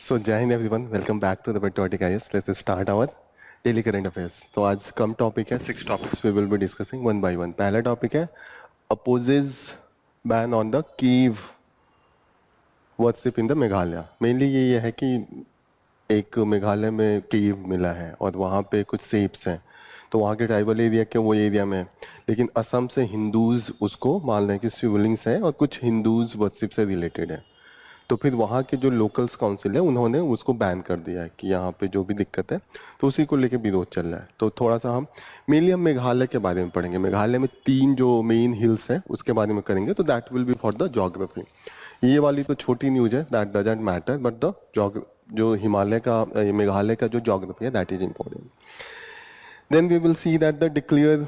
So Jai Hind everyone, welcome back to the Patriotic IS. Let's start our daily current affairs. तो आज कम topic है, 6 topics we will be discussing one by one. पहला topic है opposes ban on the cave worship in the Meghalaya. Mainly ये है कि एक मेघालय में केव मिला है और वहाँ पे कुछ सेप्स हैं, तो वहाँ के ट्राइबल एरिया के वो एरिया में है, लेकिन असम से हिंदूज उसको मान रहे हैं कि शिवलिंग्स है और कुछ हिंदूज वर्शिप से रिलेटेड है। तो फिर वहाँ के जो लोकल्स काउंसिल है उन्होंने उसको बैन कर दिया है कि यहाँ पे जो भी दिक्कत है तो उसी को लेके विरोध चल रहा है। तो थोड़ा सा हम मेनली हम मेघालय के बारे में पढ़ेंगे। मेघालय में 3 जो मेन हिल्स है उसके बारे में करेंगे, तो that will be for the geography. ये वाली तो छोटी न्यूज है, that doesn't matter, but the जो हिमालय का मेघालय का जो ज्योग्राफी है that is important. Then we will see that the declare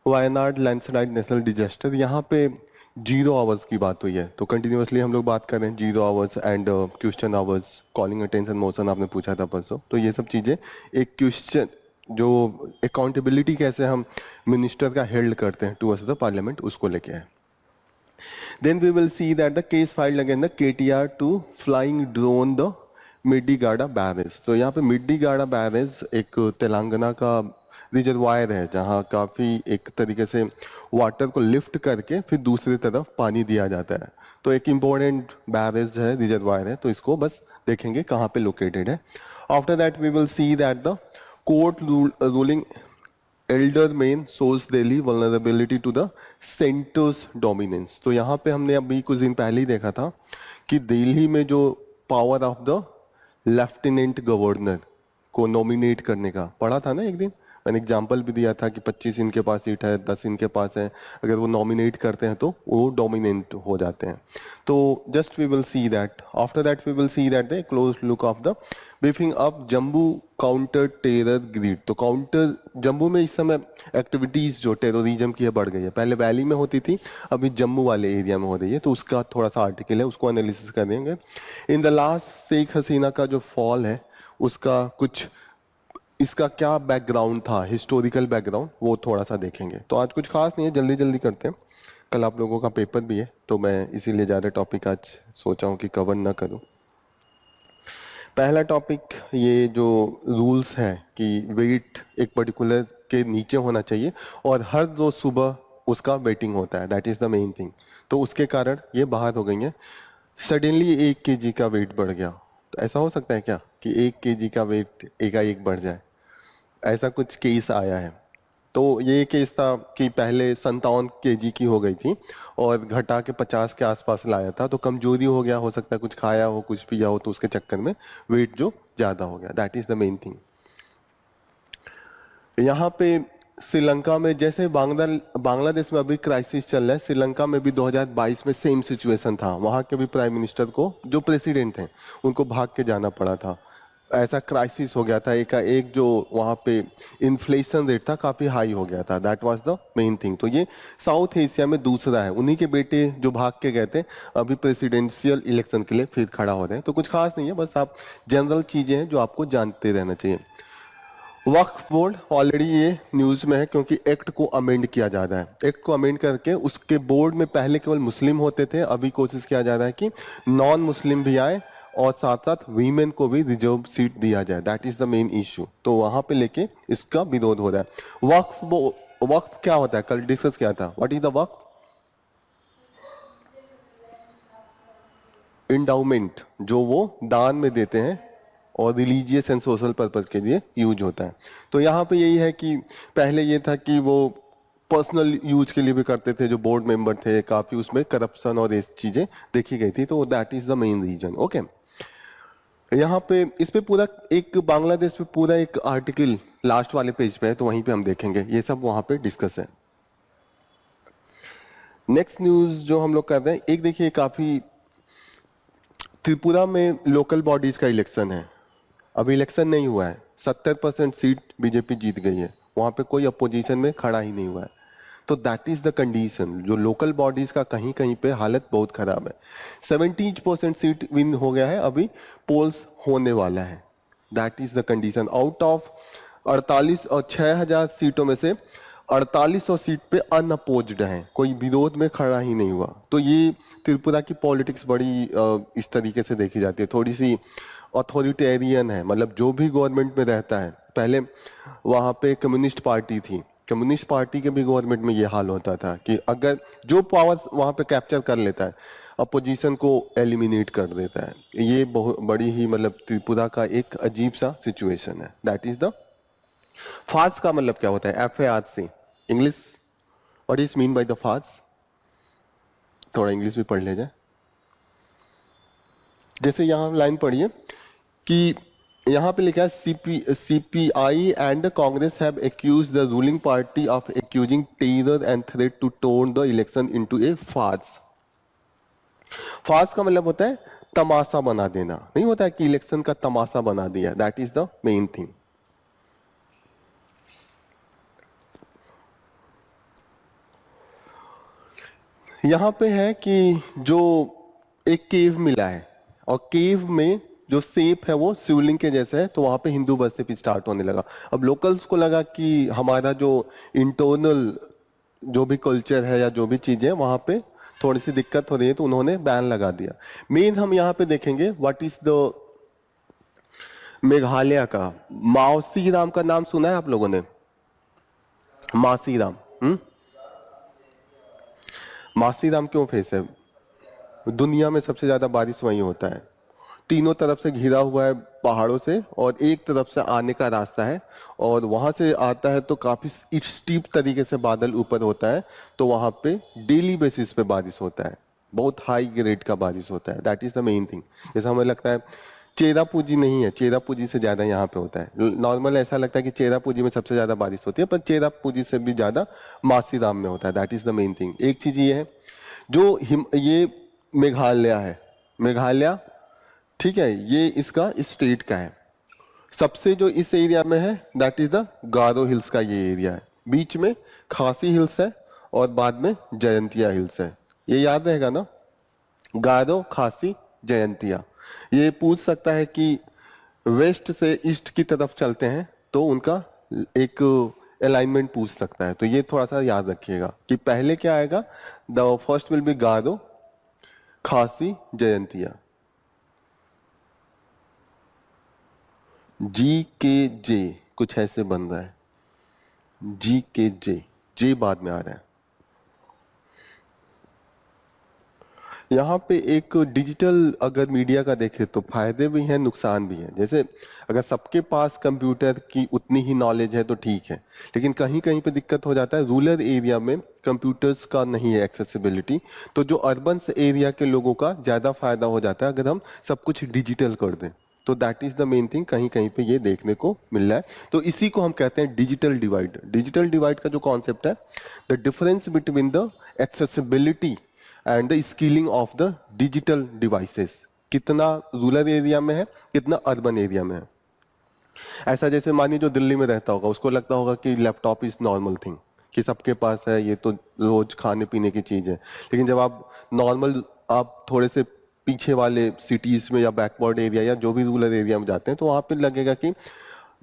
Wayanad landslide national disaster, यहाँ पे 0 आवर्स की बात हुई है। तो कंटिन्यूसली हम लोग बात कर रहे हैं 0 hours and question hours, calling attention motion आपने पूछा था परसों, तो ये सब चीज़ें एक क्वेश्चन जो अकाउंटेबिलिटी कैसे हम मिनिस्टर का हेल्ड करते हैं टुवर्ड्स द पार्लियामेंट उसको लेके है। Then we will see that the case filed against the KTR to flying drone the Medigadda barrage. तो यहाँ पे मिड्डीगाड़ा बैरेज एक तेलंगाना का रिजर्वायर है जहाँ काफ़ी एक तरीके से वाटर को लिफ्ट करके फिर दूसरी तरफ पानी दिया जाता है। तो एक इम्पोर्टेंट बैरेज है, रिजर्वायर है, तो इसको बस देखेंगे कहाँ पे लोकेटेड है। After that we will see that the court ruling aldermen sours Delhi vulnerability to the centre's dominance. तो यहाँ पे हमने अभी कुछ दिन पहले ही देखा था कि दिल्ली में जो power of the lieutenant governor को नॉमिनेट करने का पढ़ा था ना एक दिन, मैंने एग्जाम्पल भी दिया था कि 25 इनके पास सीट है, 10 इनके पास है, अगर वो नॉमिनेट करते हैं तो वो डोमिनेंट हो जाते हैं। तो just we will see that, after that we will see that the close look of the beefing up Jammu counter terror grid. तो काउंटर जम्मू में इस समय एक्टिविटीज जो टेररिज्म की है बढ़ गई है, पहले वैली में होती थी, अभी जम्मू वाले एरिया में हो रही है, तो उसका थोड़ा सा आर्टिकल है, उसको एनालिसिस कर देंगे। In the last Sheikh Hasina का जो फॉल है उसका कुछ इसका क्या बैकग्राउंड था, हिस्टोरिकल बैकग्राउंड, वो थोड़ा सा देखेंगे। तो आज कुछ खास नहीं है, जल्दी जल्दी करते हैं, कल आप लोगों का पेपर भी है, तो मैं इसीलिए ज़्यादा टॉपिक आज सोचा हूँ कि कवर ना करूँ। पहला टॉपिक ये जो रूल्स है कि वेट एक पर्टिकुलर के नीचे होना चाहिए और हर रोज सुबह उसका वेटिंग होता है, that is the main thing. तो उसके कारण ये बाहर हो गई है। सडनली 1 kg का वेट बढ़ गया, तो ऐसा हो सकता है क्या कि 1 kg का वेट एकाएक बढ़ जाए? ऐसा कुछ केस आया है। तो ये केस था कि पहले 57 kg की हो गई थी और घटा के 50 के आसपास लाया था, तो कमजोरी हो गया, हो सकता है कुछ खाया हो, कुछ पिया हो, तो उसके चक्कर में वेट जो ज्यादा हो गया, that is the main thing. यहाँ पे श्रीलंका में जैसे बांग्लादेश में अभी क्राइसिस चल रहा है, श्रीलंका में भी 2022 में सेम सिचुएशन था। वहाँ के भी प्राइम मिनिस्टर को, जो प्रेसिडेंट थे, उनको भाग के जाना पड़ा था। ऐसा क्राइसिस हो गया था, एक जो वहाँ पे इन्फ्लेशन रेट था काफ़ी हाई हो गया था, that was the main thing. तो ये साउथ एशिया में दूसरा है, उन्हीं के बेटे जो भाग के गए थे अभी प्रेसिडेंशियल इलेक्शन के लिए फिर खड़ा हो रहे हैं। तो कुछ खास नहीं है, बस आप जनरल चीज़ें हैं जो आपको जानते रहना चाहिए। वक्फ बोर्ड ऑलरेडी ये न्यूज़ में है क्योंकि एक्ट को अमेंड किया जा रहा है। एक्ट को अमेंड करके उसके बोर्ड में पहले केवल मुस्लिम होते थे, अभी कोशिश किया जा रहा है कि नॉन मुस्लिम भी आए और साथ साथ वीमेन को भी रिजर्व सीट दिया जाए, that is the main issue. तो वहां पे लेके इसका विरोध हो रहा है। वक्फ क्या होता है, कल डिस्कस किया था, what is the Waqf? Endowment, जो वो दान में देते हैं और रिलीजियस एंड सोशल पर्पज के लिए यूज होता है। तो यहाँ पे यही है कि पहले ये था कि वो पर्सनल यूज के लिए भी करते थे, जो बोर्ड मेंबर थे, काफी उसमें करप्शन और ये चीजें देखी गई थी, तो that is the main reason. Okay, यहाँ पे इस पे पूरा एक बांग्लादेश पे पूरा एक आर्टिकल लास्ट वाले पेज पे है, तो वहीं पे हम देखेंगे, ये सब वहां पे डिस्कस है। नेक्स्ट न्यूज जो हम लोग कर रहे हैं, एक देखिए काफी, त्रिपुरा में लोकल बॉडीज का इलेक्शन है, अभी इलेक्शन नहीं हुआ है, 70% सीट बीजेपी जीत गई है, वहां पे कोई अपोजिशन में खड़ा ही नहीं हुआ है। तो दैट इज द कंडीशन, जो लोकल बॉडीज का कहीं कहीं पे हालत बहुत खराब है। 70% सीट विन हो गया है, अभी पोल्स होने वाला है, that is the condition. Out of 48 और 6000 सीटों में से 4800 सीट पे अनअपोज्ड है, कोई विरोध में खड़ा ही नहीं हुआ। तो ये त्रिपुरा की पॉलिटिक्स बड़ी इस तरीके से देखी जाती है, थोड़ी सी ऑथोरिटेरियन है, मतलब जो भी गवर्नमेंट में रहता है, पहले वहां पे कम्युनिस्ट पार्टी थी, कम्युनिस्ट पार्टी के भी गवर्नमेंट में ये हाल होता था कि अगर जो पावर वहां पे कैप्चर कर लेता है, अपोजिशन को एलिमिनेट कर देता है। ये बहुत बड़ी ही मतलब त्रिपुरा का एक अजीब सा सिचुएशन है। दैट इज द फास्ट का मतलब क्या होता है? FARC English, what is mean by the fast? थोड़ा इंग्लिश भी पढ़ ले जाए। जैसे यहां लाइन पढ़िए कि यहाँ पे लिखा है CPI and Congress have accuse the ruling party of accusing terror and threat to turn the election into a farce. Farce का मतलब होता है तमाशा बना देना, नहीं होता है कि इलेक्शन का तमाशा बना दिया। That is the main thing. यहां पे है कि जो एक केव मिला है और केव में जो शेप है वो शिवलिंग के जैसा है, तो वहां पे हिंदू वर्शिप स्टार्ट होने लगा। अब लोकल्स को लगा कि हमारा जो इंटरनल जो भी कल्चर है या जो भी चीजें वहां पे थोड़ी सी दिक्कत हो रही है, तो उन्होंने बैन लगा दिया। मेन हम यहाँ पे देखेंगे व्हाट इज द मेघालय का माउसी राम का नाम सुना है आप लोगों ने? मासी राम, मासी राम क्यों फेस है? दुनिया में सबसे ज्यादा बारिश वहीं होता है, तीनों तरफ से घिरा हुआ है पहाड़ों से और एक तरफ से आने का रास्ता है, और वहां से आता है तो काफी स्टीप तरीके से बादल ऊपर होता है, तो वहां पे डेली बेसिस पे बारिश होता है, बहुत हाई ग्रेड का बारिश होता है। That is the main thing. जैसा हमें लगता है चेरापूंजी नहीं है, चेरापूंजी से ज्यादा यहाँ पे होता है। नॉर्मल ऐसा लगता है कि चेरापूंजी में सबसे ज्यादा बारिश होती है, पर चेरापूंजी से भी ज्यादा मासीराम में होता है। That is the main thing. एक चीज ये है जो ये मेघालय है, मेघालय ठीक है, ये इसका स्टेट का है। सबसे जो इस एरिया में है that is the Garo hills का ये एरिया है, बीच में खासी हिल्स है और बाद में जयंतिया हिल्स है। ये याद रहेगा ना, गारो, खासी, जयंतिया। ये पूछ सकता है कि वेस्ट से ईस्ट की तरफ चलते हैं तो उनका एक अलाइनमेंट पूछ सकता है, तो ये थोड़ा सा याद रखिएगा कि पहले क्या आएगा। द फर्स्ट विल बी गारो, खासी, जयंतिया। GKJ कुछ ऐसे बन रहा है, GKJ, जे बाद में आ रहा है। यहाँ पे एक डिजिटल अगर मीडिया का देखे तो फायदे भी हैं, नुकसान भी हैं। जैसे अगर सबके पास कंप्यूटर की उतनी ही नॉलेज है तो ठीक है, लेकिन कहीं कहीं पे दिक्कत हो जाता है, रूरल एरिया में कंप्यूटर्स का नहीं है एक्सेसिबिलिटी, तो जो अर्बन एरिया के लोगों का ज्यादा फायदा हो जाता है अगर हम सब कुछ डिजिटल कर दें। तो that is the main thing, कहीं कहीं पे ये देखने को मिल रहा है। तो इसी को हम कहते हैं डिजिटल डिवाइड। डिजिटल डिवाइड का जो कॉन्सेप्ट है, the difference between the accessibility and the skilling of the digital devices, कितना रूरल एरिया में है, कितना अर्बन एरिया में है। ऐसा जैसे मानिए जो दिल्ली में रहता होगा उसको लगता होगा कि लैपटॉप इज नॉर्मल थिंग, कि सबके पास है, ये तो रोज खाने पीने की चीज है। लेकिन जब आप नॉर्मल, आप थोड़े से पीछे वाले सिटीज में या बैकवर्ड एरिया या जो भी रूरल एरिया में जाते हैं, तो वहां पे लगेगा कि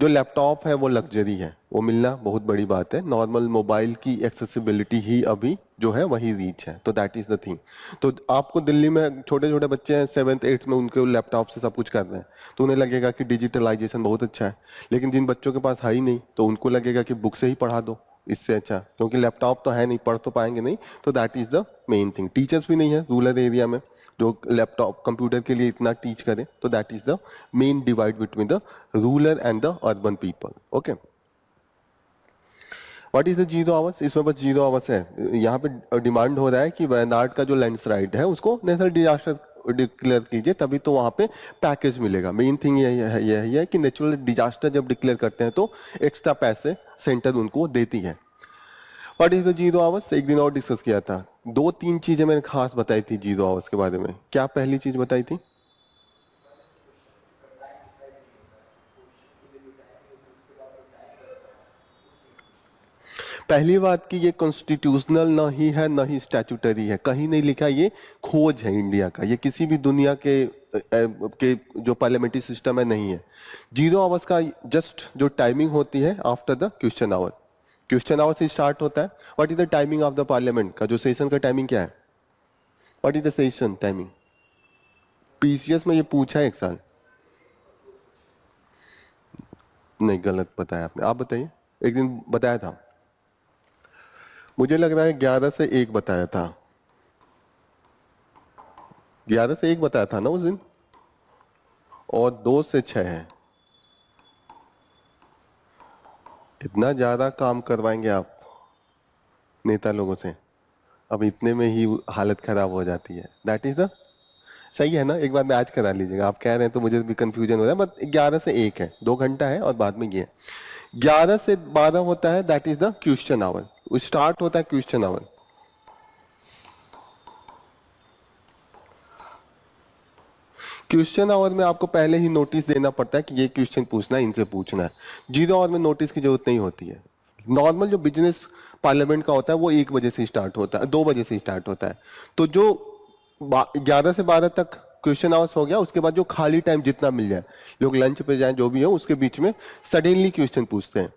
जो लैपटॉप है वो लग्जरी है, वो मिलना बहुत बड़ी बात है। नॉर्मल मोबाइल की एक्सेसिबिलिटी ही अभी जो है वही रीच है। तो दैट इज द थिंग। तो आपको दिल्ली में छोटे छोटे बच्चे हैं 7th 8th में, उनके लैपटॉप से सब कुछ कर रहे हैं, तो उन्हें लगेगा कि डिजिटलाइजेशन बहुत अच्छा है। लेकिन जिन बच्चों के पास है ही नहीं, तो उनको लगेगा कि बुक से ही पढ़ा दो इससे अच्छा, क्योंकि लैपटॉप तो है नहीं, पढ़ तो पाएंगे नहीं। तो that is the main thing. Teachers भी नहीं है रूरल एरिया में जो लैपटॉप कंप्यूटर के लिए इतना टीच करें। तो that is the main divide between the rural and the urban people. Okay, what is the 0 hours? इसमें बस 0 आवर्स है। यहाँ पे डिमांड हो रहा है कि वायनाड का जो लैंडस्लाइड है उसको नेशनल डिजास्टर डिक्लेयर कीजिए, तभी तो वहां पे पैकेज मिलेगा। मेन थिंग यही है कि नेचुरल डिजास्टर जब डिक्लेयर करते हैं तो एक्स्ट्रा पैसे सेंटर उनको देती है। What is the 0 hours? एक दिन और डिस्कस किया था, 2-3 चीजें मैंने खास बताई थी 0 आवर्स के बारे में। क्या पहली चीज बताई थी? पहली बात कि ये कॉन्स्टिट्यूशनल ना ही है ना ही स्टैट्यूटरी है, कहीं नहीं लिखा। ये खोज है इंडिया का, ये किसी भी दुनिया के जो पार्लियामेंट्री सिस्टम है नहीं है। 0 आवर्स का जस्ट जो टाइमिंग होती है after the question hour, question hour से स्टार्ट होता है। What is the timing of the parliament का, जो सेशन का टाइमिंग क्या है? What is the session timing? PCS में ये पूछा है एक साल। नहीं, गलत बताया आपने, आप बताइए। एक दिन बताया था, मुझे लग रहा है 11 से 1 बताया था, 11 से 1 बताया था ना उस दिन, और 2 से 6 है। इतना ज्यादा काम करवाएंगे आप नेता लोगों से, अब इतने में ही हालत खराब हो जाती है। दैट इज द, सही है ना, एक बार मैच करा लीजिएगा। आप कह रहे हैं तो मुझे भी कंफ्यूजन हो रहा है, बट 11 से 1 है, 2 घंटा है, और बाद में ये 11 से 12 होता है, that is the question hour, start होता है क्वेश्चन आवर। क्वेश्चन आवर में आपको पहले ही नोटिस देना पड़ता है कि ये क्वेश्चन पूछना है, इनसे पूछना है। 0 आवर में नोटिस की जरूरत नहीं होती है। नॉर्मल जो बिजनेस पार्लियामेंट का होता है वो 1 बजे से स्टार्ट होता है, 2 बजे से स्टार्ट होता है। तो जो 11 से 12 तक क्वेश्चन आवर्स हो गया, उसके बाद जो खाली टाइम जितना मिल जाए, लोग लंच पे जाए जो भी हो, उसके बीच में सडनली क्वेश्चन पूछते हैं।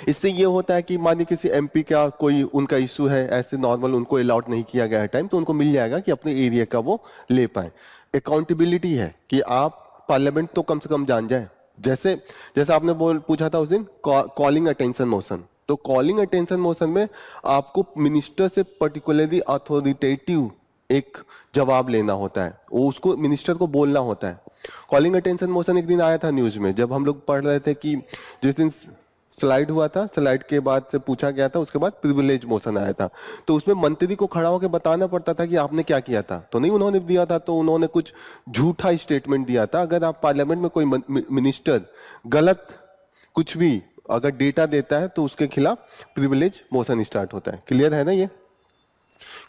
इससे ये होता है कि मानिए किसी एमपी का कोई उनका इशू है, ऐसे नॉर्मल उनको अलॉट नहीं किया गया है टाइम, तो उनको मिल जाएगा कि अपने एरिया का वो ले पाए। अकाउंटेबिलिटी है कि आप पार्लियामेंट तो कम से कम जान जाए। जैसे जैसे आपने पूछा था उस दिन कॉलिंग अटेंशन मोशन, तो कॉलिंग अटेंशन मोशन में आपको मिनिस्टर से पर्टिकुलरली अथॉरिटेटिव एक जवाब लेना होता है, वो उसको मिनिस्टर को बोलना होता है। कॉलिंग अटेंशन मोशन एक दिन आया था न्यूज में, जब हम लोग पढ़ रहे थे कि जिस दिन स्लाइड हुआ था, स्लाइड के बाद से पूछा गया था, उसके बाद प्रिविलेज मोशन आया था, तो उसमें मंत्री को खड़ा होकर बताना पड़ता था कि आपने क्या किया था, तो नहीं उन्होंने दिया था, तो उन्होंने कुछ झूठा स्टेटमेंट दिया था। अगर आप पार्लियामेंट में कोई मिनिस्टर गलत कुछ भी अगर डेटा देता है तो उसके खिलाफ प्रिविलेज मोशन स्टार्ट होता है। क्लियर है ना? ये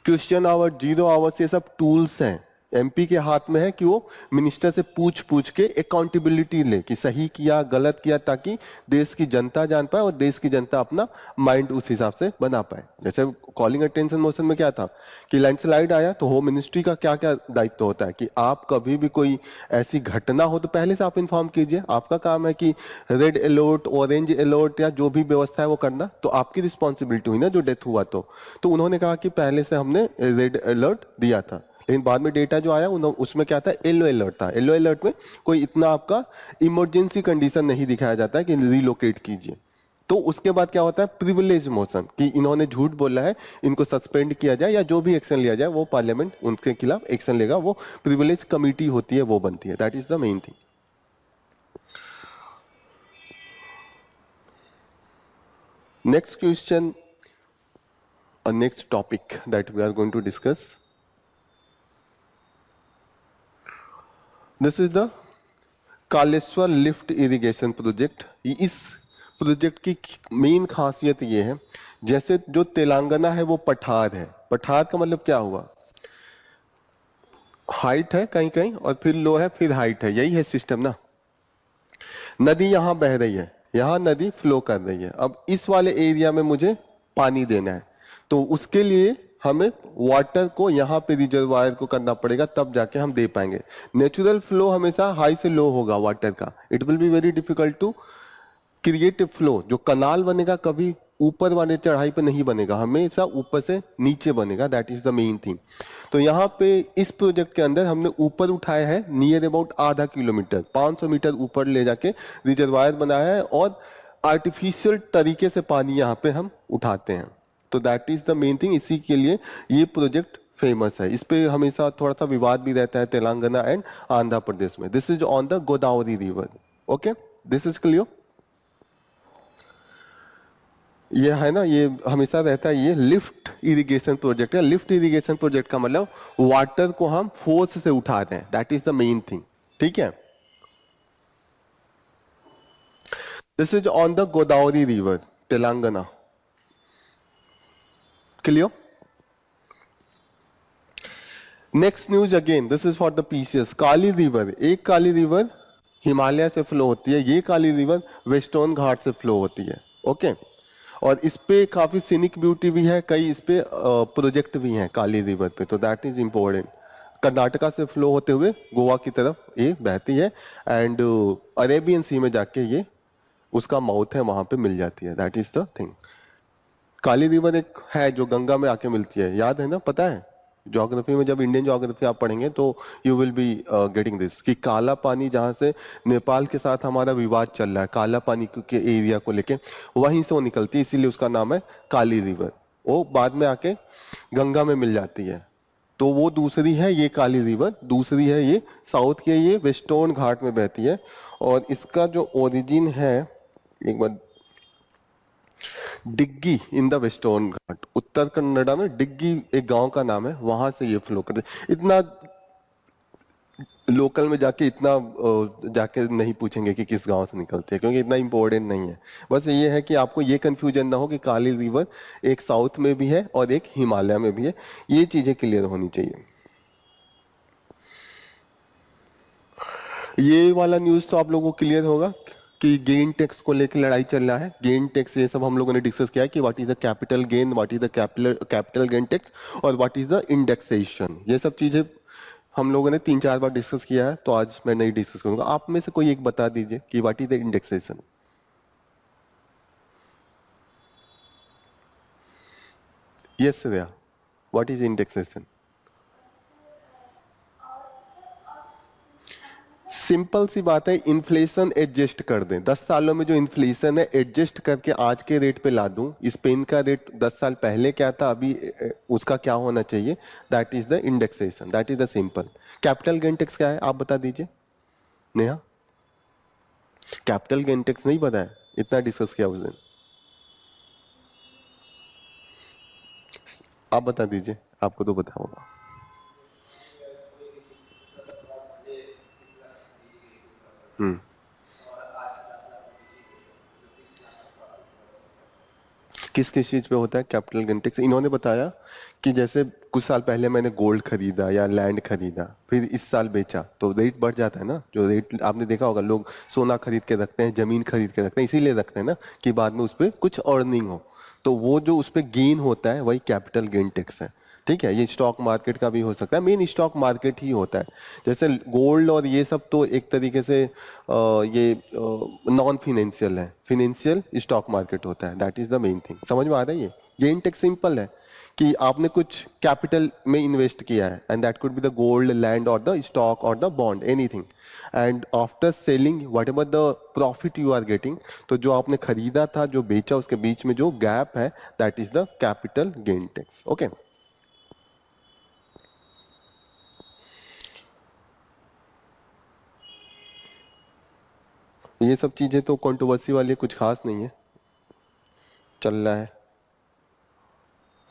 क्वेश्चन आवर, 0 आवर्स, ये सब टूल्स हैं। एमपी के हाथ में है कि वो मिनिस्टर से पूछ पूछ के अकाउंटेबिलिटी ले कि सही किया गलत किया, ताकि देश की जनता जान पाए और देश की जनता अपना माइंड उस हिसाब से बना पाए। जैसे कॉलिंग अटेंशन मोशन में क्या था कि लैंडस्लाइड आया, तो होम मिनिस्ट्री का क्या क्या दायित्व होता है कि आप कभी भी कोई ऐसी घटना हो तो पहले से आप इन्फॉर्म कीजिए। आपका काम है कि रेड अलर्ट, ऑरेंज अलर्ट या जो भी व्यवस्था है वो करना, तो आपकी रिस्पॉन्सिबिलिटी हुई ना जो डेथ हुआ। तो उन्होंने कहा कि पहले से हमने रेड अलर्ट दिया था, लेकिन बाद में डेटा जो आया उसमें क्या था, येलो अलर्ट था। येलो अलर्ट में कोई इतना आपका इमरजेंसी कंडीशन नहीं दिखाया जाता है कि रिलोकेट कीजिए। तो उसके बाद क्या होता है, प्रिविलेज मोशन, कि इन्होंने झूठ बोला है, इनको सस्पेंड किया जाए या जो भी एक्शन लिया जाए, वो पार्लियामेंट उनके खिलाफ एक्शन लेगा, वो प्रिविलेज कमिटी होती है, वो बनती है। That is the main thing. Next question और next topic that we are going to discuss, this is the Kaleshwar lift irrigation project. इस प्रोजेक्ट की मेन खासियत ये है, जैसे जो तेलंगाना है वो पठार है। पठार का मतलब क्या हुआ, हाइट है कहीं कहीं और फिर लो है फिर हाइट है, यही है सिस्टम ना। नदी यहां बह रही है, यहां नदी फ्लो कर रही है, अब इस वाले एरिया में मुझे पानी देना है, तो उसके लिए हमें वाटर को यहाँ पे रिजर्वायर को करना पड़ेगा, तब जाके हम दे पाएंगे। नेचुरल फ्लो हमेशा हाई से लो होगा वाटर का, it will be very difficult to create a flow. जो कनाल बनेगा कभी ऊपर वाले चढ़ाई पे नहीं बनेगा, हमेशा ऊपर से नीचे बनेगा। That is the main thing. तो यहाँ पे इस प्रोजेक्ट के अंदर हमने ऊपर उठाया है नियर अबाउट आधा किलोमीटर, 500 मीटर ऊपर ले जाके रिजर्वायर बनाया है, और आर्टिफिशियल तरीके से पानी यहाँ पे हम उठाते हैं। तो that is the main thing, इसी के लिए ये प्रोजेक्ट फेमस है। इस पे हमेशा थोड़ा सा विवाद भी रहता है तेलंगाना एंड आंध्र प्रदेश में। This is on the Godavari river. Okay, this is clear. ये है ना, ये हमेशा रहता है, ये लिफ्ट इरिगेशन प्रोजेक्ट है। लिफ्ट इरिगेशन प्रोजेक्ट का मतलब वाटर को हम फोर्स से उठाते हैं, that is the main thing. ठीक है, this is on the Godavari river, Telangana. Clear. Next news again, this is for the PCS. Kali river, एक काली रिवर हिमालय से फ्लो होती है, ये काली रिवर वेस्टर्न घाट से फ्लो होती है। ओके, और इस पे काफी सीनिक ब्यूटी भी है, कई इस पे प्रोजेक्ट भी हैं काली रिवर पे, तो दैट इज इंपॉर्टेंट। कर्नाटका से फ्लो होते हुए गोवा की तरफ ये बहती है, एंड अरेबियन सी में जाके ये उसका माउथ है, वहां पे मिल जाती है। That is the thing. Kali river एक है जो गंगा में आके मिलती है, याद है ना, पता है? ज्योग्राफी में जब इंडियन ज्योग्राफी आप पढ़ेंगे तो you will be getting this कि काला पानी जहाँ से नेपाल के साथ हमारा विवाद चल रहा है काला पानी के एरिया को लेके, वहीं से वो निकलती है, इसीलिए उसका नाम है काली रिवर। वो बाद में आके गंगा में मिल जाती है। तो वो दूसरी है ये काली रिवर, दूसरी है ये साउथ की है, ये वेस्टर्न घाट में बहती है। और इसका जो ओरिजिन है, एक बार, डिग्गी इन द वेस्टर्न घाट, उत्तर कन्नड़ा में डिग्गी एक गांव का नाम है, वहां से ये फ्लो करते। इतना लोकल में जाके इतना जाके नहीं पूछेंगे कि किस गांव से निकलते हैं, क्योंकि इतना इंपॉर्टेंट नहीं है। बस ये है कि आपको ये कंफ्यूजन ना हो कि काली रिवर एक साउथ में भी है और एक हिमालय में भी है, ये चीजें क्लियर होनी चाहिए। ये वाला न्यूज तो आप लोगों को क्लियर होगा कि गेन टैक्स को लेकर लड़ाई चल रहा है। गेन टैक्स ये सब हम लोगों ने डिस्कस किया है कि what is the capital gain, what is the capital gain tax और व्हाट इज द इंडेक्सेशन। ये सब चीजें हम लोगों ने 3-4 बार डिस्कस किया है, तो आज मैं नहीं डिस्कस करूंगा। आप में से कोई एक बता दीजिए कि what is the indexation. Yes Shreya, what is indexation? Simple सी बात है, इन्फ्लेशन एडजस्ट कर दें। 10 सालों में जो इन्फ्लेशन है एडजस्ट करके आज के रेट पे ला दूं। इस पेन का रेट 10 साल पहले क्या था, अभी उसका क्या होना चाहिए, that is the indexation, that is the simple. Capital gain tax क्या है आप बता दीजिए। नेहा, कैपिटल गेन टैक्स नहीं पता है? इतना डिस्कस किया उस दिन, आप बता दीजिए, आपको तो पता होगा। हम्म, किस किस चीज पे होता है कैपिटल गेन टैक्स? इन्होंने बताया कि जैसे कुछ साल पहले मैंने गोल्ड खरीदा या लैंड खरीदा, फिर इस साल बेचा, तो रेट बढ़ जाता है ना। जो रेट आपने देखा होगा, लोग सोना खरीद के रखते हैं, जमीन खरीद के रखते हैं, इसीलिए रखते हैं ना कि बाद में उस पर कुछ अर्निंग हो। तो वो जो उस पर गेन होता है वही कैपिटल गेन टैक्स है। ठीक है, ये स्टॉक मार्केट का भी हो सकता है, मेन स्टॉक मार्केट ही होता है। जैसे गोल्ड और ये सब तो एक तरीके से ये नॉन फिनेंशियल है, फिनेंशियल स्टॉक मार्केट होता है, that is the main thing. समझ में आ रहा है? ये गेन टैक्स सिंपल है कि आपने कुछ कैपिटल में इन्वेस्ट किया है, and that could be the gold, land और द स्टॉक और the bond, anything, and after selling whatever the profit you are getting, तो जो आपने खरीदा था, जो बेचा, उसके बीच में जो गैप है, that is the capital gain tax. Okay, ये सब चीजें तो कंट्रोवर्सी वाली कुछ खास नहीं है, चल रहा है।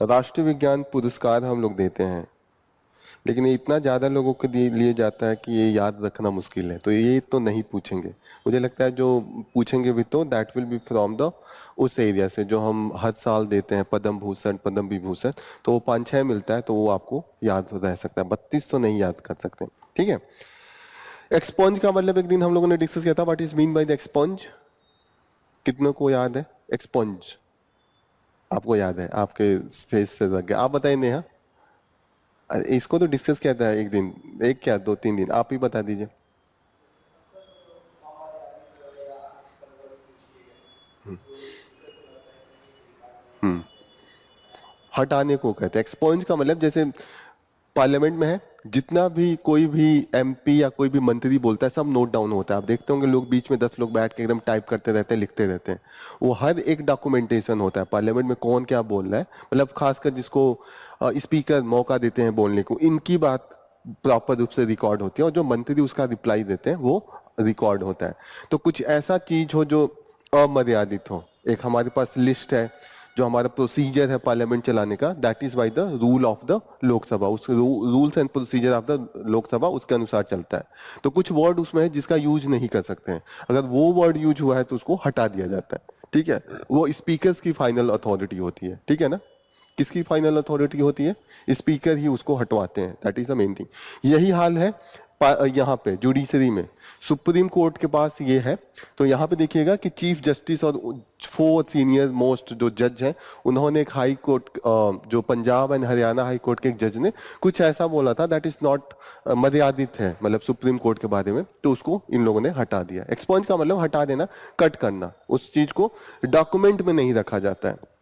राष्ट्रीय विज्ञान पुरस्कार हम लोग देते हैं, लेकिन ये इतना ज्यादा लोगों को लिए जाता है कि ये याद रखना मुश्किल है, तो ये तो नहीं पूछेंगे। मुझे लगता है जो पूछेंगे भी तो that will B from the उस एरिया से जो हम हर साल देते हैं, पद्म भूषण, पद्म विभूषण, तो वो 5-6 मिलता है, तो वो आपको याद रह सकता है। 32 तो नहीं याद कर सकते। ठीक है, एक्सपंज का मतलब एक दिन हम लोगों ने डिस्कस किया था, what is mean by the expunge? कितनों को याद है एक्सपंज? आपको याद है, आपके फेस से लग गया। आप बताइए नेहा, इसको तो डिस्कस किया था एक दिन, एक क्या 2-3 दिन, आप ही बता दीजिए। हम्म, हटाने को कहते हैं। एक्सपॉन्ज का मतलब जैसे पार्लियामेंट में है, जितना भी कोई भी एमपी या कोई भी मंत्री बोलता है सब नोट डाउन होता है। आप देखते होंगे लोग बीच में 10 लोग बैठ के एकदम टाइप करते रहते हैं, लिखते रहते हैं। वो हर एक डॉक्यूमेंटेशन होता है पार्लियामेंट में, कौन क्या बोल रहा है, मतलब खासकर जिसको स्पीकर मौका देते हैं बोलने को, इनकी बात प्रॉपर रूप से रिकॉर्ड होती है, और जो मंत्री उसका रिप्लाई देते हैं वो रिकॉर्ड होता है। तो कुछ ऐसा चीज हो जो अमर्यादित हो, एक हमारे पास लिस्ट है, जो हमारा प्रोसीजर है पार्लियामेंट चलाने का, that is by the rule of the Lok Sabha, उस rules and procedure of the Lok Sabha, उसके अनुसार चलता है। तो कुछ वर्ड उसमें है जिसका यूज नहीं कर सकते हैं, अगर वो वर्ड यूज हुआ है तो उसको हटा दिया जाता है। ठीक है, वो स्पीकर्स की फाइनल अथॉरिटी होती है। ठीक है ना, किसकी फाइनल अथॉरिटी होती है? स्पीकर ही उसको हटवाते हैं, that is the main thing. यही हाल है यहाँ पे जुडिशरी में, सुप्रीम कोर्ट के पास ये है। तो यहाँ पे देखिएगा कि चीफ जस्टिस और 4 सीनियर मोस्ट जो जज हैं, उन्होंने एक हाई कोर्ट, जो Punjab and Haryana high court के एक जज ने कुछ ऐसा बोला था दैट इज नॉट मर्यादित है, मतलब सुप्रीम कोर्ट के बारे में, तो उसको इन लोगों ने हटा दिया। एक्सपॉन्ज का मतलब हटा देना, कट करना, उस चीज को डॉक्यूमेंट में नहीं रखा जाता है।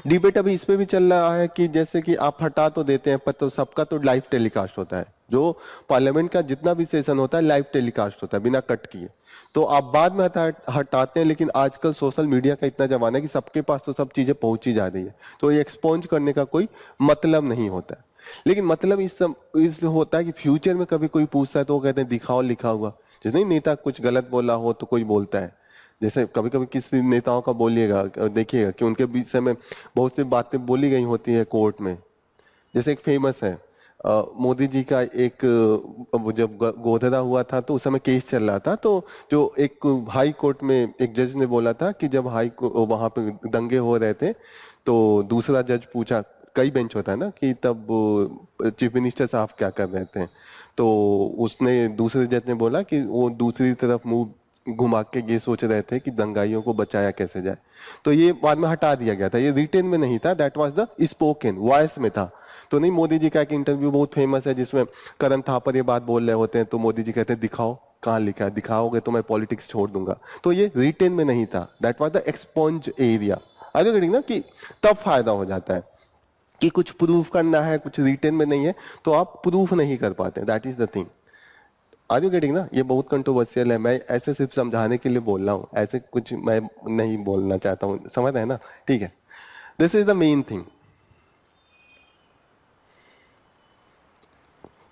डिबेट अभी इस पे भी चल रहा है कि जैसे कि आप हटा तो देते हैं पर तो सबका तो लाइव टेलीकास्ट होता है, जो पार्लियामेंट का जितना भी सेशन होता है लाइव टेलीकास्ट होता है बिना कट किए। तो आप बाद में हटाते हैं, लेकिन आजकल सोशल मीडिया का इतना जमाना है कि सबके पास तो सब चीजें पहुंची जा रही है, तो ये एक्सपोज करने का कोई मतलब नहीं होता है। लेकिन मतलब इस होता है कि फ्यूचर में कभी कोई पूछता है तो वो कहते हैं दिखाओ लिखा हुआ। जैसे नहीं, नेता कुछ गलत बोला हो तो कोई बोलता है, जैसे कभी कभी किसी नेताओं का बोलिएगा, देखिएगा कि उनके बीच में बहुत सी बातें बोली गई होती है कोर्ट में। जैसे एक फेमस है मोदी जी का एक वो जब गोधरा हुआ था तो उस समय केस चल रहा था, तो जो एक हाई कोर्ट में एक जज ने बोला था कि जब वहां पे दंगे हो रहे थे तो दूसरा जज पूछा, कई बेंच होता है ना, कि तब चीफ मिनिस्टर साहब क्या कर रहे थे, तो उसने दूसरे जज ने बोला कि वो दूसरी तरफ मुंह घुमा के ये सोच रहे थे कि दंगाइयों को बचाया कैसे जाए। तो ये बाद में हटा दिया गया था, ये रिटेन में नहीं था, that was the spoken voice में था। तो नहीं, मोदी जी का एक इंटरव्यू बहुत फेमस है जिसमें करण थापर ये बात बोल रहे होते हैं तो मोदी जी कहते हैं दिखाओ कहाँ लिखा है, दिखाओगे तो मैं पॉलिटिक्स छोड़ दूंगा। तो ये रिटेन में नहीं था, that was the expose area. आगे करेंगे ना कि तब फायदा हो जाता है कि कुछ प्रूफ करना है, कुछ रिटेन में नहीं है तो आप प्रूफ नहीं कर पाते, that is the thing. Are you getting ना? ये बहुत कंट्रोवर्शियल है, मैं ऐसे सिर्फ समझाने के लिए बोल रहा हूँ, ऐसे कुछ मैं नहीं बोलना चाहता हूँ, समझ रहे हैं ना? ठीक है, this is the main thing.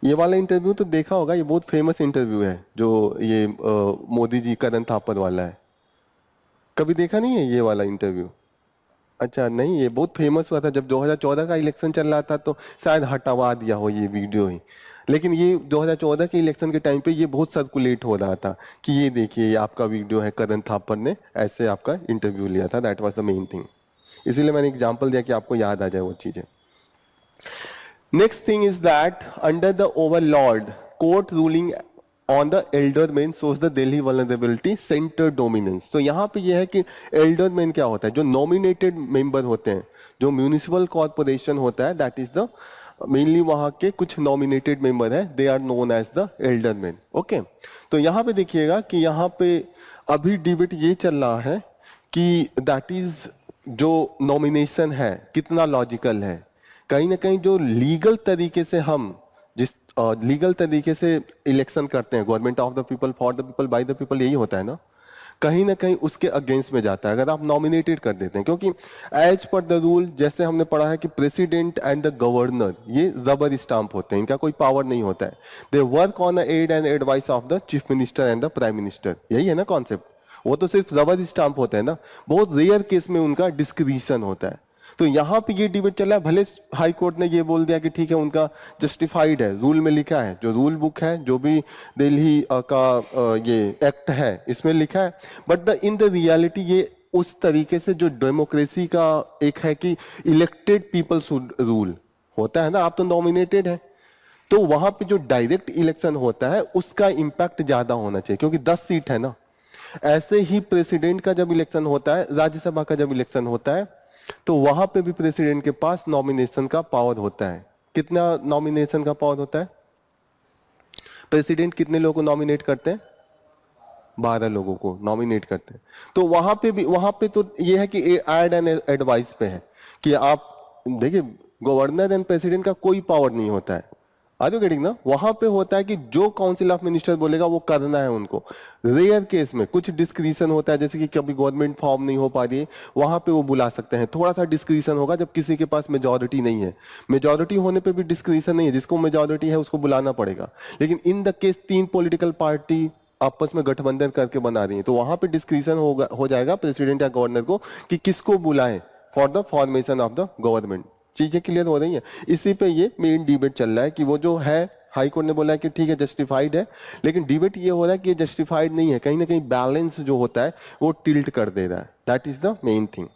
ये वाला इंटरव्यू तो देखा होगा, ये बहुत फेमस इंटरव्यू है जो ये मोदी जी करण थापर वाला है। कभी देखा नहीं है ये वाला इंटरव्यू? अच्छा नहीं, ये बहुत फेमस हुआ था जब 2014 का इलेक्शन चल रहा था, तो शायद हटवा दिया हो ये वीडियो ही। लेकिन ये 2014 के इलेक्शन के टाइम पे ये बहुत सर्कुलेट हो रहा था कि ये देखिए ये आपका वीडियो है, करण थापर ने ऐसे आपका इंटरव्यू लिया था, that was the main thing. इसीलिए मैंने एग्जांपल दिया कि आपको याद आ जाए वो चीजें। Next thing is that under the overlord, court ruling on the elder men shows the Delhi vulnerability center dominance। तो यहाँ पे ये है कि elder men क्या होता है, जो nominated member होते हैं, जो म्यूनिसिपल कॉर्पोरेशन होता है, दैट इज द मेनली वहां के कुछ नॉमिनेटेड मेंबर है, they are known as the alderman. Okay, तो यहाँ पे देखिएगा कि यहाँ पे अभी डिबेट ये चल रहा है कि दैट इज जो नॉमिनेशन है कितना लॉजिकल है। कहीं ना कहीं जो लीगल तरीके से हम जिस लीगल तरीके से इलेक्शन करते हैं, government of the people for the people by the people, यही होता है ना, कहीं ना कहीं उसके अगेंस्ट में जाता है अगर आप नॉमिनेटेड कर देते हैं। क्योंकि एज पर द रूल जैसे हमने पढ़ा है कि प्रेसिडेंट एंड द गवर्नर ये रबर स्टाम्प होते हैं, इनका कोई पावर नहीं होता है। They work on aid and advice of the chief minister and the prime minister, यही है ना कॉन्सेप्ट। वो तो सिर्फ रबर स्टाम्प होता है ना, बहुत रेयर केस में उनका डिस्क्रिशन होता है। तो यहाँ पे ये डिबेट चला है, भले हाई कोर्ट ने ये बोल दिया कि ठीक है उनका जस्टिफाइड है, रूल में लिखा है, जो रूल बुक है, जो भी दिल्ली का ये एक्ट है इसमें लिखा है, but the in the reality ये उस तरीके से जो डेमोक्रेसी का एक है कि इलेक्टेड पीपल शुड रूल होता है ना, आप तो नॉमिनेटेड है, तो वहां पे जो डायरेक्ट इलेक्शन होता है उसका इंपैक्ट ज्यादा होना चाहिए, क्योंकि 10 सीट है ना। ऐसे ही प्रेसिडेंट का जब इलेक्शन होता है, राज्यसभा का जब इलेक्शन होता है, तो वहां पे भी प्रेसिडेंट के पास नॉमिनेशन का पावर होता है। कितना नॉमिनेशन का पावर होता है? प्रेसिडेंट कितने लोगों को नॉमिनेट करते हैं? 12 लोगों को नॉमिनेट करते हैं। तो वहां पे तो ये है कि एड एंड एडवाइस पे है कि आप देखिए, गवर्नर एंड प्रेसिडेंट का कोई पावर नहीं होता है। आर यू गेटिंग ना? वहां पे होता है कि जो काउंसिल ऑफ मिनिस्टर बोलेगा वो करना है उनको। रेयर केस में कुछ डिस्क्रिशन होता है, जैसे कि कभी गवर्नमेंट फॉर्म नहीं हो पा रही है, वहां पे वो बुला सकते हैं, थोड़ा सा डिस्क्रिशन होगा जब किसी के पास मेजोरिटी नहीं है। मेजोरिटी होने पे भी डिस्क्रिशन नहीं है, जिसको मेजोरिटी है उसको बुलाना पड़ेगा। लेकिन in the case 3 political party आपस में गठबंधन करके बना रही है, तो वहां पे डिस्क्रिशन हो जाएगा प्रेसिडेंट या गवर्नर को कि किसको बुलाएं for the formation of the government. चीजें क्लियर हो रही हैं? इसी पे ये मेन डिबेट चल रहा है कि वो जो है हाई कोर्ट ने बोला है कि ठीक है जस्टिफाइड है, लेकिन डिबेट ये हो रहा है कि ये जस्टिफाइड नहीं है, कहीं ना कहीं बैलेंस जो होता है वो टिल्ट कर दे रहा है, that is the main thing.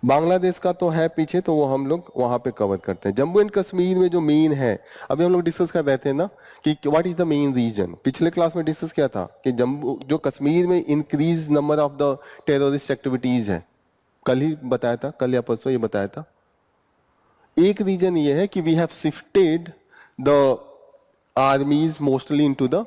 Bangladesh का तो है पीछे, तो वो हम लोग वहां पे कवर करते हैं। जम्मू एंड कश्मीर में जो मेन है, अभी हम लोग डिस्कस कर रहे थे ना कि what is the main reason, पिछले क्लास में डिस्कस किया था कि जम्मू जो कश्मीर में increase number of the terrorist activities है, कल ही बताया था, कल या परसों ये बताया था। एक रीजन ये है कि we have shifted the armies mostly into the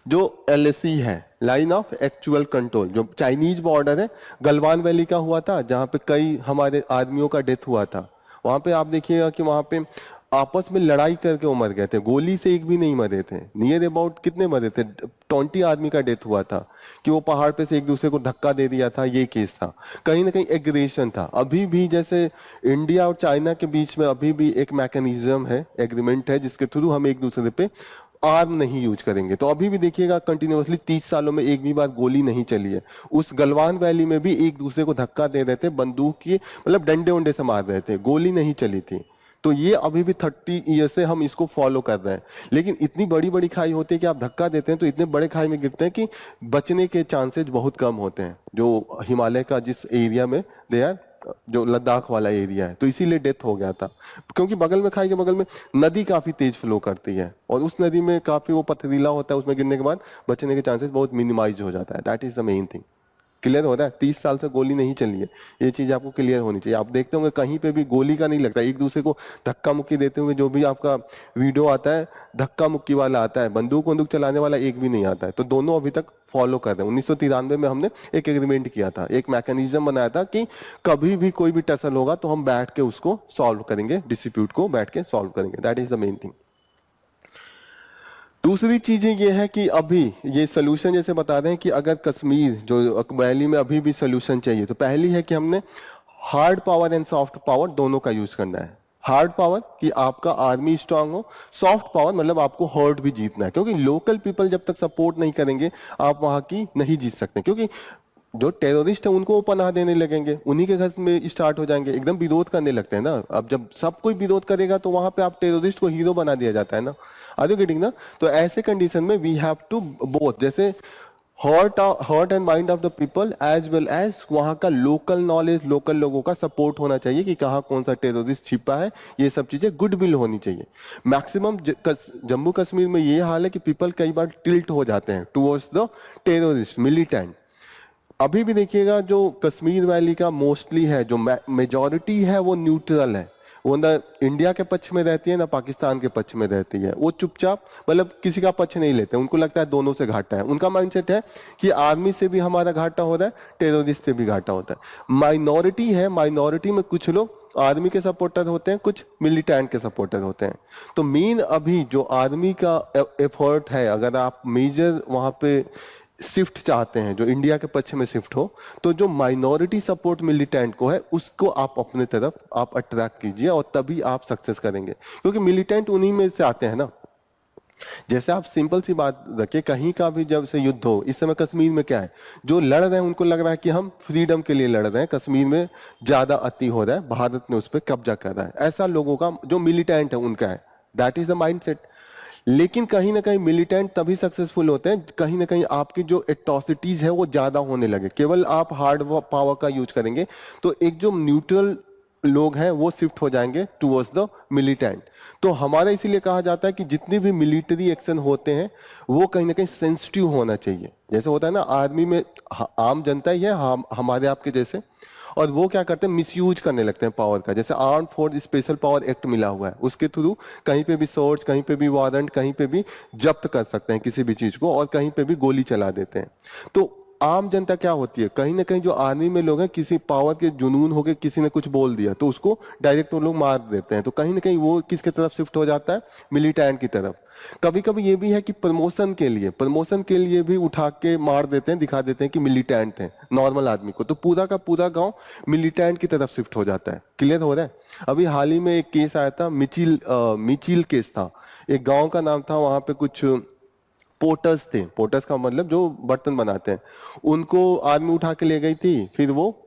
जो LAC है, लाइन ऑफ एक्चुअल कंट्रोल, जो चाइनीज बॉर्डर है, गलवान वैली का हुआ था जहां पे कई हमारे आदमियों का डेथ हुआ था। वहां पे आप देखिएगा कि वहां पे आपस में लड़ाई करके वो मर गए थे, गोली से एक भी नहीं मरे थे। नियर अबाउट कितने मरे थे, 20 आदमी का डेथ हुआ था कि वो पहाड़ पे से एक दूसरे को धक्का दे दिया था, ये केस था। कहीं ना कहीं एग्रेशन था। अभी भी जैसे इंडिया और चाइना के बीच में अभी भी एक मैकेनिज्म है, एग्रीमेंट है, जिसके थ्रू हम एक दूसरे पे आर्म नहीं यूज करेंगे। तो अभी भी देखिएगा कंटिन्यूअसली 30 सालों में एक भी बार गोली नहीं चली है। उस गलवान वैली में भी एक दूसरे को धक्का दे रहे थे, बंदूक की मतलब डंडे उंडे से मार रहे थे, गोली नहीं चली थी। तो ये अभी भी 30 ईयर से हम इसको फॉलो कर रहे हैं। लेकिन इतनी बड़ी बड़ी खाई होती है कि आप धक्का देते हैं तो इतने बड़े खाई में गिरते हैं कि बचने के चांसेस बहुत कम होते हैं। जो हिमालय का जिस एरिया में दे आर, जो लद्दाख वाला एरिया है, तो इसीलिए डेथ हो गया था। क्योंकि बगल में, खाई के बगल में नदी काफी तेज फ्लो करती है और उस नदी में काफी वो पथरीला होता है, उसमें गिरने के बाद बचने के चांसेस बहुत मिनिमाइज हो जाता है। That is the main thing. Clear हो रहा है? 30 साल से गोली नहीं चली है, ये चीज आपको क्लियर होनी चाहिए। आप देखते होंगे कहीं पे भी गोली का नहीं लगता, एक दूसरे को धक्का मुक्की देते हुए जो भी आपका वीडियो आता है, धक्का मुक्की वाला आता है, बंदूक बंदूक चलाने वाला एक भी नहीं आता है। तो दोनों अभी तक फॉलो कर रहे हैं। 1993 में हमने एक एग्रीमेंट किया था, एक मैकेनिज्म बनाया था कि कभी भी कोई भी टसल होगा तो हम बैठ के उसको सॉल्व करेंगे, डिस्प्यूट को बैठ के सॉल्व करेंगे। That is the main thing. दूसरी चीजें ये है कि अभी ये सोल्यूशन जैसे बता रहे हैं कि अगर कश्मीर जो वैली में अभी भी सोल्यूशन चाहिए, तो पहली है कि हमने hard power and soft power दोनों का यूज करना है। हार्ड पावर कि आपका आर्मी स्ट्रांग हो, सॉफ्ट पावर मतलब आपको हर्ट भी जीतना है, क्योंकि लोकल पीपल जब तक सपोर्ट नहीं करेंगे आप वहां की नहीं जीत सकते। क्योंकि जो टेररिस्ट है उनको वो पनाह देने लगेंगे, उन्हीं के घर में स्टार्ट हो जाएंगे, एकदम विरोध करने लगते हैं ना। अब जब सब कोई विरोध करेगा तो वहां पे आप टेररिस्ट को हीरो बना दिया जाता है ना। आर यू गेटिंग ना? तो ऐसे कंडीशन में वी हैव टू बोथ, जैसे heart and mind of the people as well as वहां का लोकल नॉलेज, लोकल लोगों का सपोर्ट होना चाहिए कि कहाँ कौन सा टेररिस्ट छिपा है। ये सब चीजें गुडविल होनी चाहिए। मैक्सिमम जम्मू कश्मीर में ये हाल है कि पीपल कई बार टिल्ट हो जाते हैं टुवर्ड्स द टेररिस्ट मिलिटेंट। अभी भी देखिएगा जो कश्मीर वैली का मोस्टली है, जो मेजॉरिटी है वो न्यूट्रल है। वो ना इंडिया के पक्ष में रहती है ना पाकिस्तान के पक्ष में रहती है। वो चुपचाप मतलब किसी का पक्ष नहीं लेते, उनको लगता है दोनों से घाटा है। उनका माइंडसेट है कि आर्मी से भी हमारा घाटा हो रहा है, टेररिस्ट से भी घाटा होता है। माइनॉरिटी है, माइनॉरिटी में कुछ लोग आर्मी के सपोर्टर होते हैं, कुछ मिलिटेंट के सपोर्टर होते हैं। तो मेन अभी जो आर्मी का एफर्ट है, अगर आप मेजर वहां पे शिफ्ट चाहते हैं, जो इंडिया के पक्ष में शिफ्ट हो, तो जो माइनॉरिटी सपोर्ट मिलिटेंट को है उसको आप अपने तरफ आप अट्रैक्ट कीजिए और तभी आप सक्सेस करेंगे। क्योंकि मिलिटेंट उन्हीं में से आते हैं ना। जैसे आप सिंपल सी बात रखिए, कहीं का भी जब से युद्ध हो, इस समय कश्मीर में क्या है, जो लड़ रहे हैं उनको लग रहा है कि हम फ्रीडम के लिए लड़ रहे हैं, कश्मीर में ज्यादा अति हो रहा है, भारत ने उस पर कब्जा कर रहा है, ऐसा लोगों का जो मिलिटेंट है उनका है। That is the mindset. लेकिन कहीं ना कहीं मिलिटेंट तभी सक्सेसफुल होते हैं कहीं ना कहीं आपकी जो एट्रोसिटीज है वो ज्यादा होने लगे। केवल आप हार्ड पावर का यूज करेंगे तो एक जो न्यूट्रल लोग हैं वो शिफ्ट हो जाएंगे टुवर्ड्स द मिलिटेंट। तो हमारा इसीलिए कहा जाता है कि जितने भी मिलिट्री एक्शन होते हैं वो कहीं ना कहीं सेंसिटिव होना चाहिए। जैसे होता है ना आर्मी में आम जनता ही है, हमारे आपके जैसे, और वो क्या करते हैं, मिसयूज करने लगते हैं पावर का। जैसे arm force special power act मिला हुआ है, उसके थ्रू कहीं पे भी सोर्स, कहीं पे भी वारंट, कहीं पे भी जब्त कर सकते हैं किसी भी चीज को, और कहीं पे भी गोली चला देते हैं। तो आम जनता क्या होती है, कहीं ना कहीं जो आर्मी में लोग हैं किसी पावर के जुनून हो गए, किसी ने कुछ बोल दिया तो उसको डायरेक्ट वो लोग मार देते हैं। तो कहीं ना कहीं वो किसके तरफ शिफ्ट हो जाता है, मिलिटेंट की तरफ। कभी कभी ये भी है कि प्रमोशन के लिए भी उठा के मार देते हैं, दिखा देते हैं कि मिलिटेंट है नॉर्मल आदमी को, तो पूरा का पूरा गांव मिलिटेंट की तरफ शिफ्ट हो जाता है। क्लियर हो रहा है? अभी हाल ही में एक केस आया था, मिचिल केस था। एक गांव का नाम था, वहां पे कुछ पोर्टर्स थे, पोर्टर्स का मतलब जो बर्तन बनाते हैं, उनको आर्मी उठा के ले गई थी, फिर वो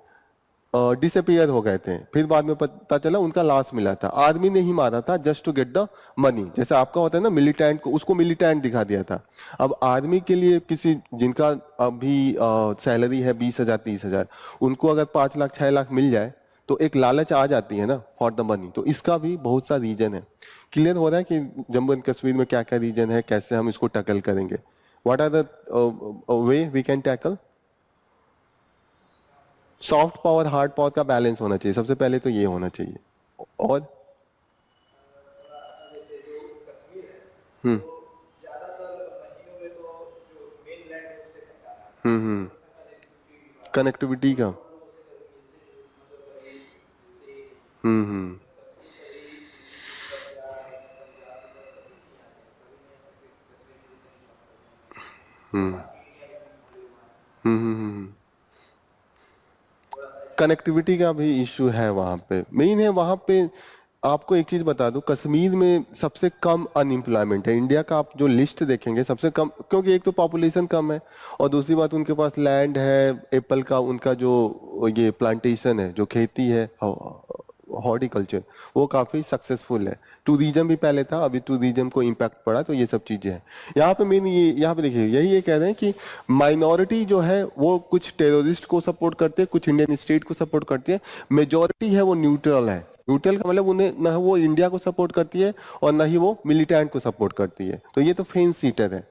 डिसअपियर हो गए थे। फिर बाद में पता चला उनका लाश मिला था, आर्मी ने ही मारा था just to get the money. जैसे आपका होता है ना मिलिटेंट को, उसको मिलिटेंट दिखा दिया था। अब आर्मी के लिए किसी जिनका अभी सैलरी है 20,000 30,000, उनको अगर 5 लाख 6 लाख मिल जाए तो एक लालच आ जाती है ना फॉर द मनी। तो इसका भी बहुत सा रीजन है। क्लियर हो रहा है कि जम्मू एंड कश्मीर में क्या क्या रीजन है, कैसे हम इसको टैकल करेंगे, what are the way we can tackle. Soft power hard power का बैलेंस होना चाहिए, सबसे पहले तो ये होना चाहिए। और हम्म। हम्म, कनेक्टिविटी का। हम्म, हम्म, हम्म। कनेक्टिविटी का भी इशू है वहाँ पे, मेन है वहाँ पे। आपको एक चीज बता दूं, कश्मीर में सबसे कम अनएम्प्लॉयमेंट है इंडिया का। आप जो लिस्ट देखेंगे सबसे कम, क्योंकि एक तो पॉपुलेशन कम है और दूसरी बात उनके पास लैंड है, एप्पल का उनका जो ये प्लांटेशन है, जो खेती है, हॉर्टिकल्चर, वो काफी सक्सेसफुल है। टूरिज्म भी पहले था, अभी टूरिज्म को इम्पैक्ट पड़ा, तो ये सब चीजें हैं यहाँ पे। मेन ये यहाँ पे देखिए, यही ये कह रहे हैं कि माइनॉरिटी जो है वो कुछ टेररिस्ट को सपोर्ट करते हैं, कुछ इंडियन स्टेट को सपोर्ट करती है। मेजोरिटी है वो न्यूट्रल है। न्यूट्रल का मतलब उन्हें ना वो इंडिया को सपोर्ट करती है और ना ही वो मिलिटेंट को सपोर्ट करती है। तो ये तो फेंस सीटर है।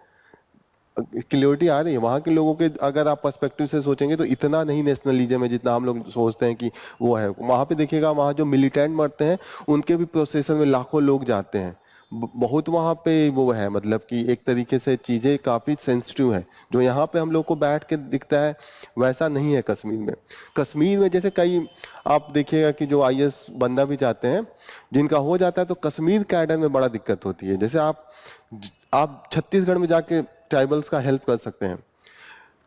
क्लियरिटी आ रही है वहां के लोगों के, अगर आप पर्सपेक्टिव से सोचेंगे तो इतना नहीं नेशनलिज्म है जितना हम लोग सोचते हैं कि वो है। वहां पे देखिएगा, वहां जो मिलिटेंट मरते हैं उनके भी प्रोसेशन में लाखों लोग जाते हैं। बहुत वहां पे वो है, मतलब कि एक तरीके से चीजें काफी सेंसिटिव है। जो यहाँ पे हम लोग को बैठ के दिखता है वैसा नहीं है कश्मीर में। कश्मीर में जैसे कई, आप देखिएगा कि जो आईएएस बंदा भी जाते हैं जिनका हो जाता है, तो कश्मीर कैडर में बड़ा दिक्कत होती है। जैसे आप छत्तीसगढ़ में जाके ट्राइबल्स का हेल्प कर सकते हैं।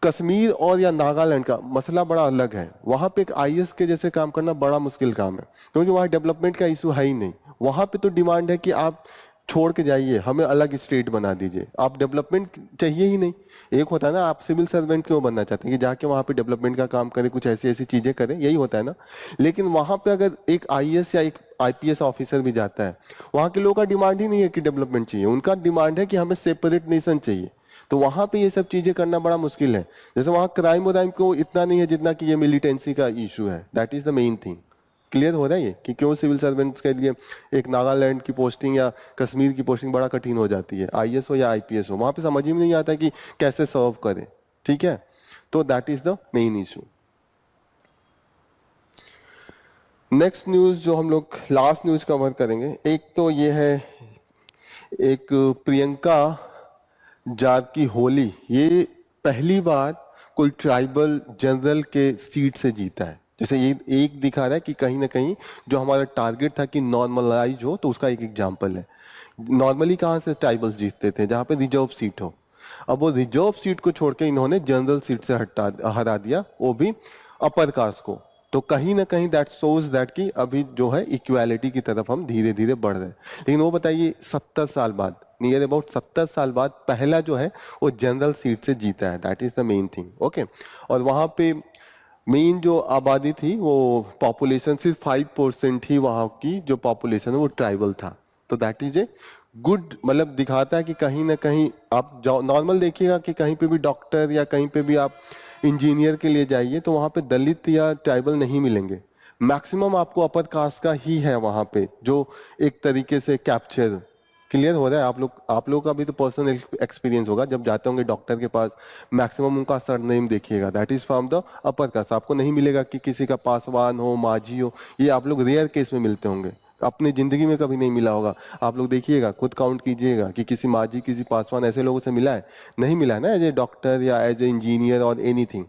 कश्मीर और या नागालैंड का मसला बड़ा अलग है। वहां पे एक आईएएस के जैसे काम करना बड़ा मुश्किल काम है, क्योंकि वहां डेवलपमेंट का इशू है ही नहीं। वहां पे तो डिमांड है कि आप छोड़ के जाइए, हमें अलग स्टेट बना दीजिए, आप डेवलपमेंट चाहिए ही नहीं। एक होता है ना, आप सिविल सर्वेंट क्यों बनना चाहते हैं कि जाके वहां पे डेवलपमेंट का काम करें, कुछ ऐसी ऐसी चीजें करें, यही होता है ना। लेकिन वहां पे अगर एक आईएएस या एक आईपीएस ऑफिसर भी जाता है, वहां के लोगों का डिमांड ही नहीं है कि डेवलपमेंट चाहिए, उनका डिमांड है कि हमें सेपरेट नेशन चाहिए। तो वहां पे ये सब चीजें करना बड़ा मुश्किल है। जैसे वहां क्राइम वराइम को इतना नहीं है जितना कि ये मिलिटेंसी का इशू है। That is the main thing. Clear हो रहा है ये कि क्यों सिविल सर्वेंट्स के लिए एक नागालैंड की पोस्टिंग या कश्मीर की पोस्टिंग बड़ा कठिन हो जाती है, आईएएस हो या आईपीएस हो। वहां पे समझ ही नहीं आता कि कैसे सर्व करें। ठीक है, तो that is the main issue. Next news जो हम लोग लास्ट न्यूज कवर करेंगे, एक तो ये है, एक प्रियंका जात की होली, ये पहली बार कोई ट्राइबल जनरल के सीट से जीता है। जैसे ये एक दिखा रहा है कि कहीं ना कहीं जो हमारा टारगेट था कि नॉर्मलाइज हो, तो उसका एक एग्जांपल है। नॉर्मली कहाँ से ट्राइबल्स जीतते थे, जहाँ पे रिजर्व सीट हो। अब वो रिजर्व सीट को छोड़ के इन्होंने जनरल सीट से हरा दिया, वो भी अपर कास्ट को। तो कहीं ना कहीं दैट शोज दैट कि अभी जो है इक्वालिटी की तरफ हम धीरे धीरे बढ़ रहे हैं। लेकिन वो बताइए, 70 साल बाद, नियर अबाउट 70 साल बाद पहला जो है वो जनरल सीट से जीता है। That is the main thing. Okay, और वहां पे मेन जो आबादी थी, वो पॉपुलेशन सिर्फ 5% ही वहां की जो पॉपुलेशन है वो ट्राइबल था। तो दैट इज ए गुड, मतलब दिखाता है कि कहीं ना कहीं आप नॉर्मल देखिएगा कि कहीं पे भी डॉक्टर या कहीं पे भी आप इंजीनियर के लिए जाइए तो वहां पे दलित या ट्राइबल नहीं मिलेंगे। मैक्सिमम आपको अपर कास्ट का ही है वहां पे, जो एक तरीके से कैप्चर। क्लियर हो रहा है? आप लोग का भी तो पर्सनल एक्सपीरियंस होगा, जब जाते होंगे डॉक्टर के पास, मैक्सिमम उनका सरनेम देखिएगा, that is from the upper caste. आपको नहीं मिलेगा कि किसी का पासवान हो, माझी हो, ये आप लोग रेयर केस में मिलते होंगे, अपनी जिंदगी में कभी नहीं मिला होगा। आप लोग देखिएगा, खुद काउंट कीजिएगा कि किसी माझी, किसी पासवान, ऐसे लोगों से मिला है? नहीं मिला है ना, एज ए डॉक्टर या एज ए इंजीनियर और एनीथिंग।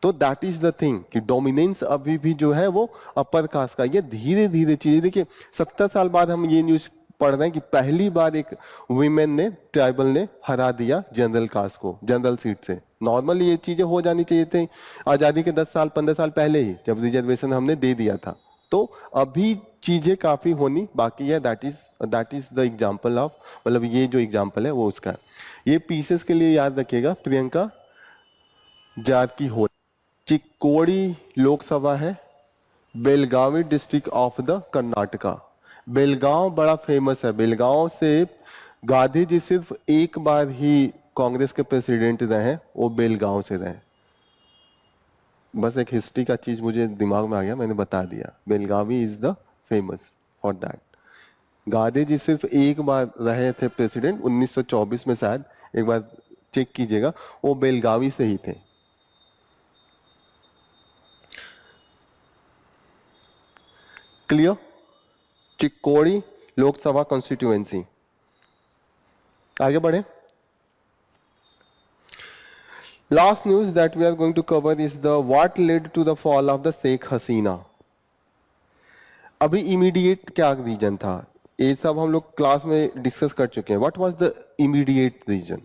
तो दैट इज द थिंग कि डोमिनेंस अभी भी जो है वो अपर कास्ट का। ये धीरे धीरे चीजें देखिए, 70 साल बाद हम ये न्यूज पढ़ रहे हैं कि पहली बार एक वुमेन ने, ट्राइबल ने हरा दिया जनरल कास्ट को जनरल सीट से। नॉर्मली ये चीजें हो जानी चाहिए थी आजादी के 10 साल 15 साल पहले ही, जब रिजर्वेशन हमने दे दिया था। तो अभी चीजें काफी होनी बाकी है। That is the example of, मतलब ये जो एग्जाम्पल है वो उसका है। ये पीसेस के लिए याद रखिएगा, प्रियंका जात की हो, चिक्कोड़ी लोकसभा है, Belagavi district of the Karnataka. Belgaum बड़ा फेमस है। बेलगांव से गांधी जी सिर्फ एक बार ही कांग्रेस के प्रेसिडेंट रहे हैं, वो बेलगांव से रहे। बस एक हिस्ट्री का चीज मुझे दिमाग में आ गया, मैंने बता दिया। Belagavi is the famous for that. Gandhi ji सिर्फ एक बार रहे थे प्रेसिडेंट, 1924 में शायद, एक बार चेक कीजिएगा, वो बेलगावी से ही थे। क्लियर? चिक्कोड़ी लोकसभा कॉन्स्टिट्यूएंसी। आगे बढ़े। Last news that we are going to cover is the what led to the fall of the Sheikh Hasina. अभी इमीडिएट क्या रीजन था, ये सब हम लोग क्लास में डिस्कस कर चुके हैं. What was the immediate reason?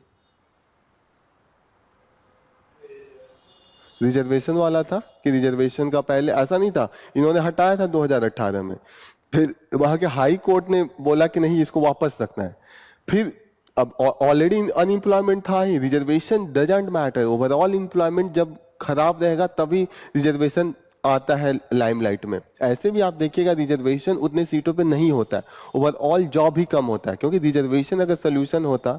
Reservation वाला था कि रिजर्वेशन का पहले ऐसा नहीं था, इन्होंने हटाया था 2018 में, फिर वहां के हाई कोर्ट ने बोला कि नहीं इसको वापस रखना है. फिर अब ऑलरेडी अनएम्प्लॉयमेंट था ही, reservation doesn't matter, overall employment जब खराब रहेगा तभी रिजर्वेशन आता है लाइमलाइट में. ऐसे भी आप देखिएगा रिजर्वेशन उतने सीटों पे नहीं होता है, ओवरऑल जॉब ही कम होता है, क्योंकि रिजर्वेशन अगर सोल्यूशन होता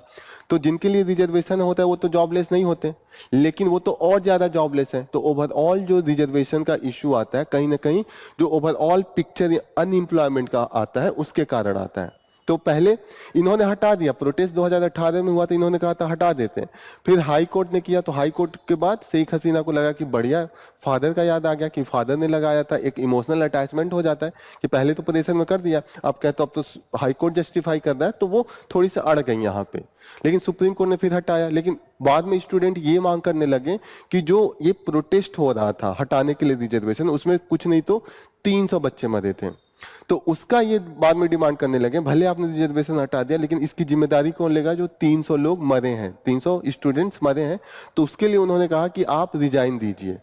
तो जिनके लिए रिजर्वेशन होता है वो तो जॉबलेस नहीं होते, लेकिन वो तो और ज्यादा जॉबलेस है. तो ओवरऑल जो रिजर्वेशन का इश्यू आता है कहीं ना कहीं जो ओवरऑल पिक्चर अनएम्प्लॉयमेंट का आता है उसके कारण आता है. तो पहले इन्होंने हटा दिया, प्रोटेस्ट 2018 में हुआ तो इन्होंने कहा था हटा देते हैं. फिर हाई कोर्ट ने किया, तो हाई कोर्ट के बाद शेख हसीना को लगा कि बढ़िया, फादर का याद आ गया कि फादर ने लगाया था, एक इमोशनल अटैचमेंट हो जाता है कि पहले तो प्रेशर में कर दिया, अब कहते अब तो हाई कोर्ट जस्टिफाई कर रहा है, तो वो थोड़ी सी अड़ गई यहाँ पे. लेकिन सुप्रीम कोर्ट ने फिर हटाया. लेकिन बाद में स्टूडेंट ये मांग करने लगे कि जो ये प्रोटेस्ट हो रहा था हटाने के लिए रिजर्वेशन, उसमें कुछ नहीं तो 300 बच्चे मरे थे, तो उसका ये बाद में डिमांड करने लगे. भले आपने रिजर्वेशन हटा दिया, लेकिन इसकी जिम्मेदारी कौन लेगा? जो 300 लोग मरे हैं, 300 स्टूडेंट्स मरे हैं, तो उसके लिए उन्होंने कहा कि आप रिजाइन दीजिए.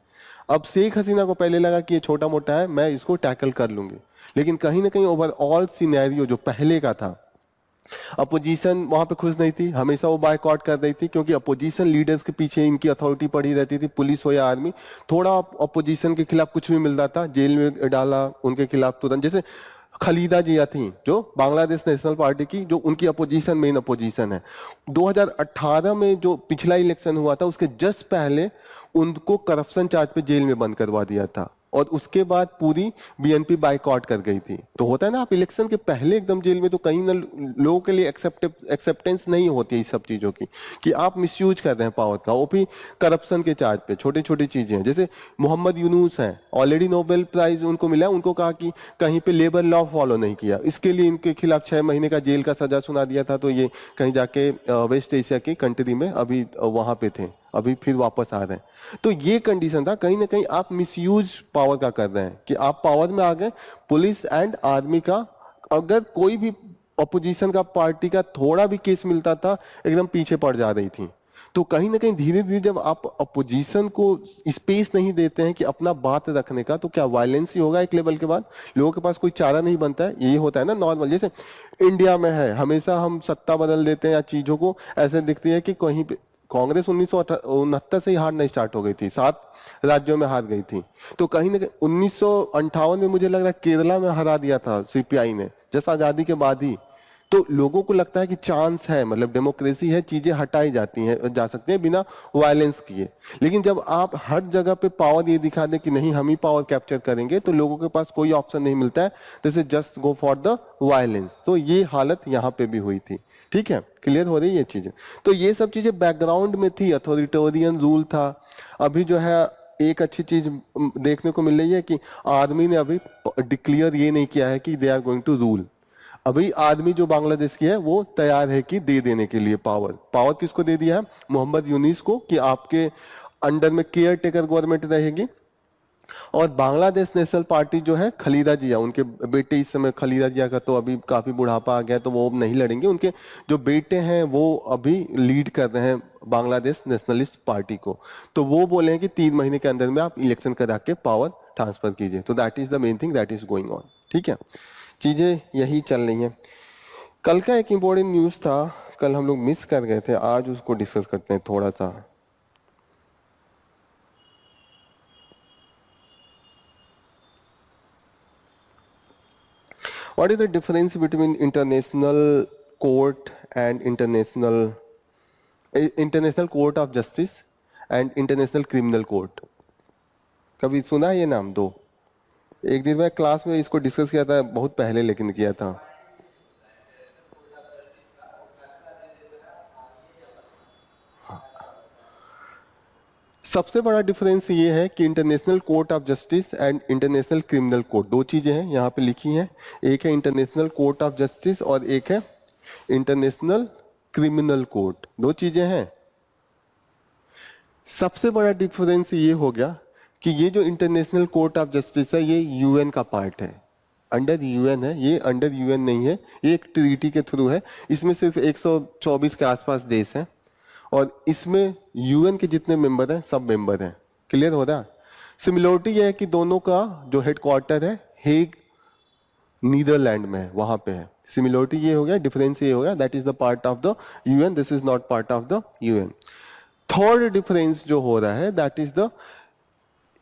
अब शेख हसीना को पहले लगा कि ये छोटा मोटा है, मैं इसको टैकल कर लूंगी, लेकिन कहीं ना कहीं ओवरऑल सिनेरियो जो पहले का था, अपोजिशन वहां पे खुश नहीं थी, हमेशा वो बायकॉट कर रही थी, क्योंकि अपोजिशन लीडर्स के पीछे इनकी अथॉरिटी पड़ी रहती थी, पुलिस हो या आर्मी. थोड़ा अपोजिशन के खिलाफ कुछ भी मिल रहा था जेल में डाला उनके खिलाफ तुरंत. जैसे खलीदा जिया थी जो बांग्लादेश नेशनल पार्टी की, जो उनकी अपोजिशन मेन अपोजिशन है. 2018 में जो पिछला इलेक्शन हुआ था उसके जस्ट पहले उनको करप्शन चार्ज पे जेल में बंद करवा दिया था, और उसके बाद पूरी बीएनपी बाइकआउट कर गई थी. तो होता है ना, आप इलेक्शन के पहले एकदम जेल में, तो कहीं ना लोगों के लिए एक्सेप्टेंस नहीं होती इस सब चीजों की कि आप मिसयूज कर रहे हैं पावर का, वो भी करप्शन के चार्ज पे. छोटी छोटी चीजें हैं, जैसे मोहम्मद यूनुस हैं, ऑलरेडी नोबेल प्राइज उनको मिला, उनको कहा कि कहीं पे लेबर लॉ फॉलो नहीं किया, इसके लिए इनके खिलाफ 6 महीने का जेल का सजा सुना दिया था. तो ये कहीं जाके वेस्ट एशिया की कंट्री में अभी वहां पे थे, अभी फिर वापस आ रहे हैं. तो ये कंडीशन था, कहीं ना कहीं आप मिसयूज पावर का कर रहे हैं कि आप पावर में आ गए. पुलिस एंड आर्मी का, अगर कोई भी अपोजिशन का पार्टी का थोड़ा भी केस मिलता था एकदम पीछे पड़ जा रही थी. तो कहीं ना कहीं धीरे धीरे जब आप अपोजिशन को स्पेस नहीं देते हैं कि अपना बात रखने का, तो क्या वायलेंस ही होगा एक लेवल के बाद. लोगों के पास कोई चारा नहीं बनता है. यही होता है ना नॉर्मल, जैसे इंडिया में है, हमेशा हम सत्ता बदल देते हैं या चीजों को ऐसे दिखती है कि कहीं पे कांग्रेस 1969 से ही हारना स्टार्ट हो गई थी, 7 राज्यों में हार गई थी. तो कहीं ना कहीं 1958 में मुझे लग रहा है केरला में हरा दिया था सीपीआई ने, जस्ट आजादी के बाद ही. तो लोगों को लगता है कि चांस है, मतलब डेमोक्रेसी है, चीजें हटाई जाती हैं, जा सकती हैं बिना वायलेंस किए. लेकिन जब आप हर जगह पे पावर ये दिखा दें कि नहीं हम ही पावर कैप्चर करेंगे, तो लोगों के पास कोई ऑप्शन नहीं मिलता है, जैसे just go for the violence. तो ये हालत यहाँ पे भी हुई थी. ठीक है, क्लियर हो रही है ये चीजें. तो ये सब चीजें बैकग्राउंड में थी, अथॉरिटेरियन रूल था. अभी जो है एक अच्छी चीज देखने को मिल रही है कि आर्मी ने अभी डिक्लेयर ये नहीं किया है कि they are going to rule. अभी आर्मी जो बांग्लादेश की है वो तैयार है कि दे देने के लिए पावर किसको दे दिया है? मोहम्मद यूनिस को, कि आपके अंडर में केयर टेकर गवर्नमेंट रहेगी. और बांग्लादेश नेशनल पार्टी जो है, खलीदा जिया, उनके बेटे, इस समय खलीदा जिया का तो अभी काफी बुढ़ापा आ गया, तो वो नहीं लड़ेंगे. उनके जो बेटे हैं वो अभी लीड कर रहे हैं बांग्लादेश नेशनलिस्ट पार्टी को. तो वो बोले हैं कि 3 महीने के अंदर में आप इलेक्शन करा के पावर ट्रांसफर कीजिए. तो that is the main thing that is going on. ठीक है, चीजें यही चल रही हैं. कल का एक इंपॉर्टेंट न्यूज था, कल हम लोग मिस कर गए थे, आज उसको डिस्कस करते हैं थोड़ा सा. What is the difference between international court and international court of justice and international criminal court? कभी सुना है ये नाम? दो एक दिन मैं क्लास में इसको डिस्कस किया था, बहुत पहले लेकिन किया था. सबसे बड़ा डिफरेंस ये है कि international court of justice and international criminal court, दो चीजें हैं यहाँ पे लिखी हैं. एक है इंटरनेशनल कोर्ट ऑफ जस्टिस और एक है इंटरनेशनल क्रिमिनल कोर्ट. दो चीजें हैं. सबसे बड़ा डिफरेंस ये हो गया कि ये जो इंटरनेशनल कोर्ट ऑफ जस्टिस है ये यूएन का पार्ट है, अंडर यूएन है, ये अंडर यूएन नहीं है, ये एक ट्रीटी के थ्रू है। इसमें सिर्फ 124 के आसपास देश हैं और इसमें यूएन के जितने मेंबर हैं सब मेंबर हैं। क्लियर हो रहा है? सिमिलरिटी ये है कि दोनों का जो हेडक्वार्टर है हेग नीदरलैंड में है, वहां पे है। सिमिलरिटी ये हो गया, डिफरेंस ये हो गया, that is the part of the UN, this is not part of the UN. Third difference जो हो रहा है दैट इज द,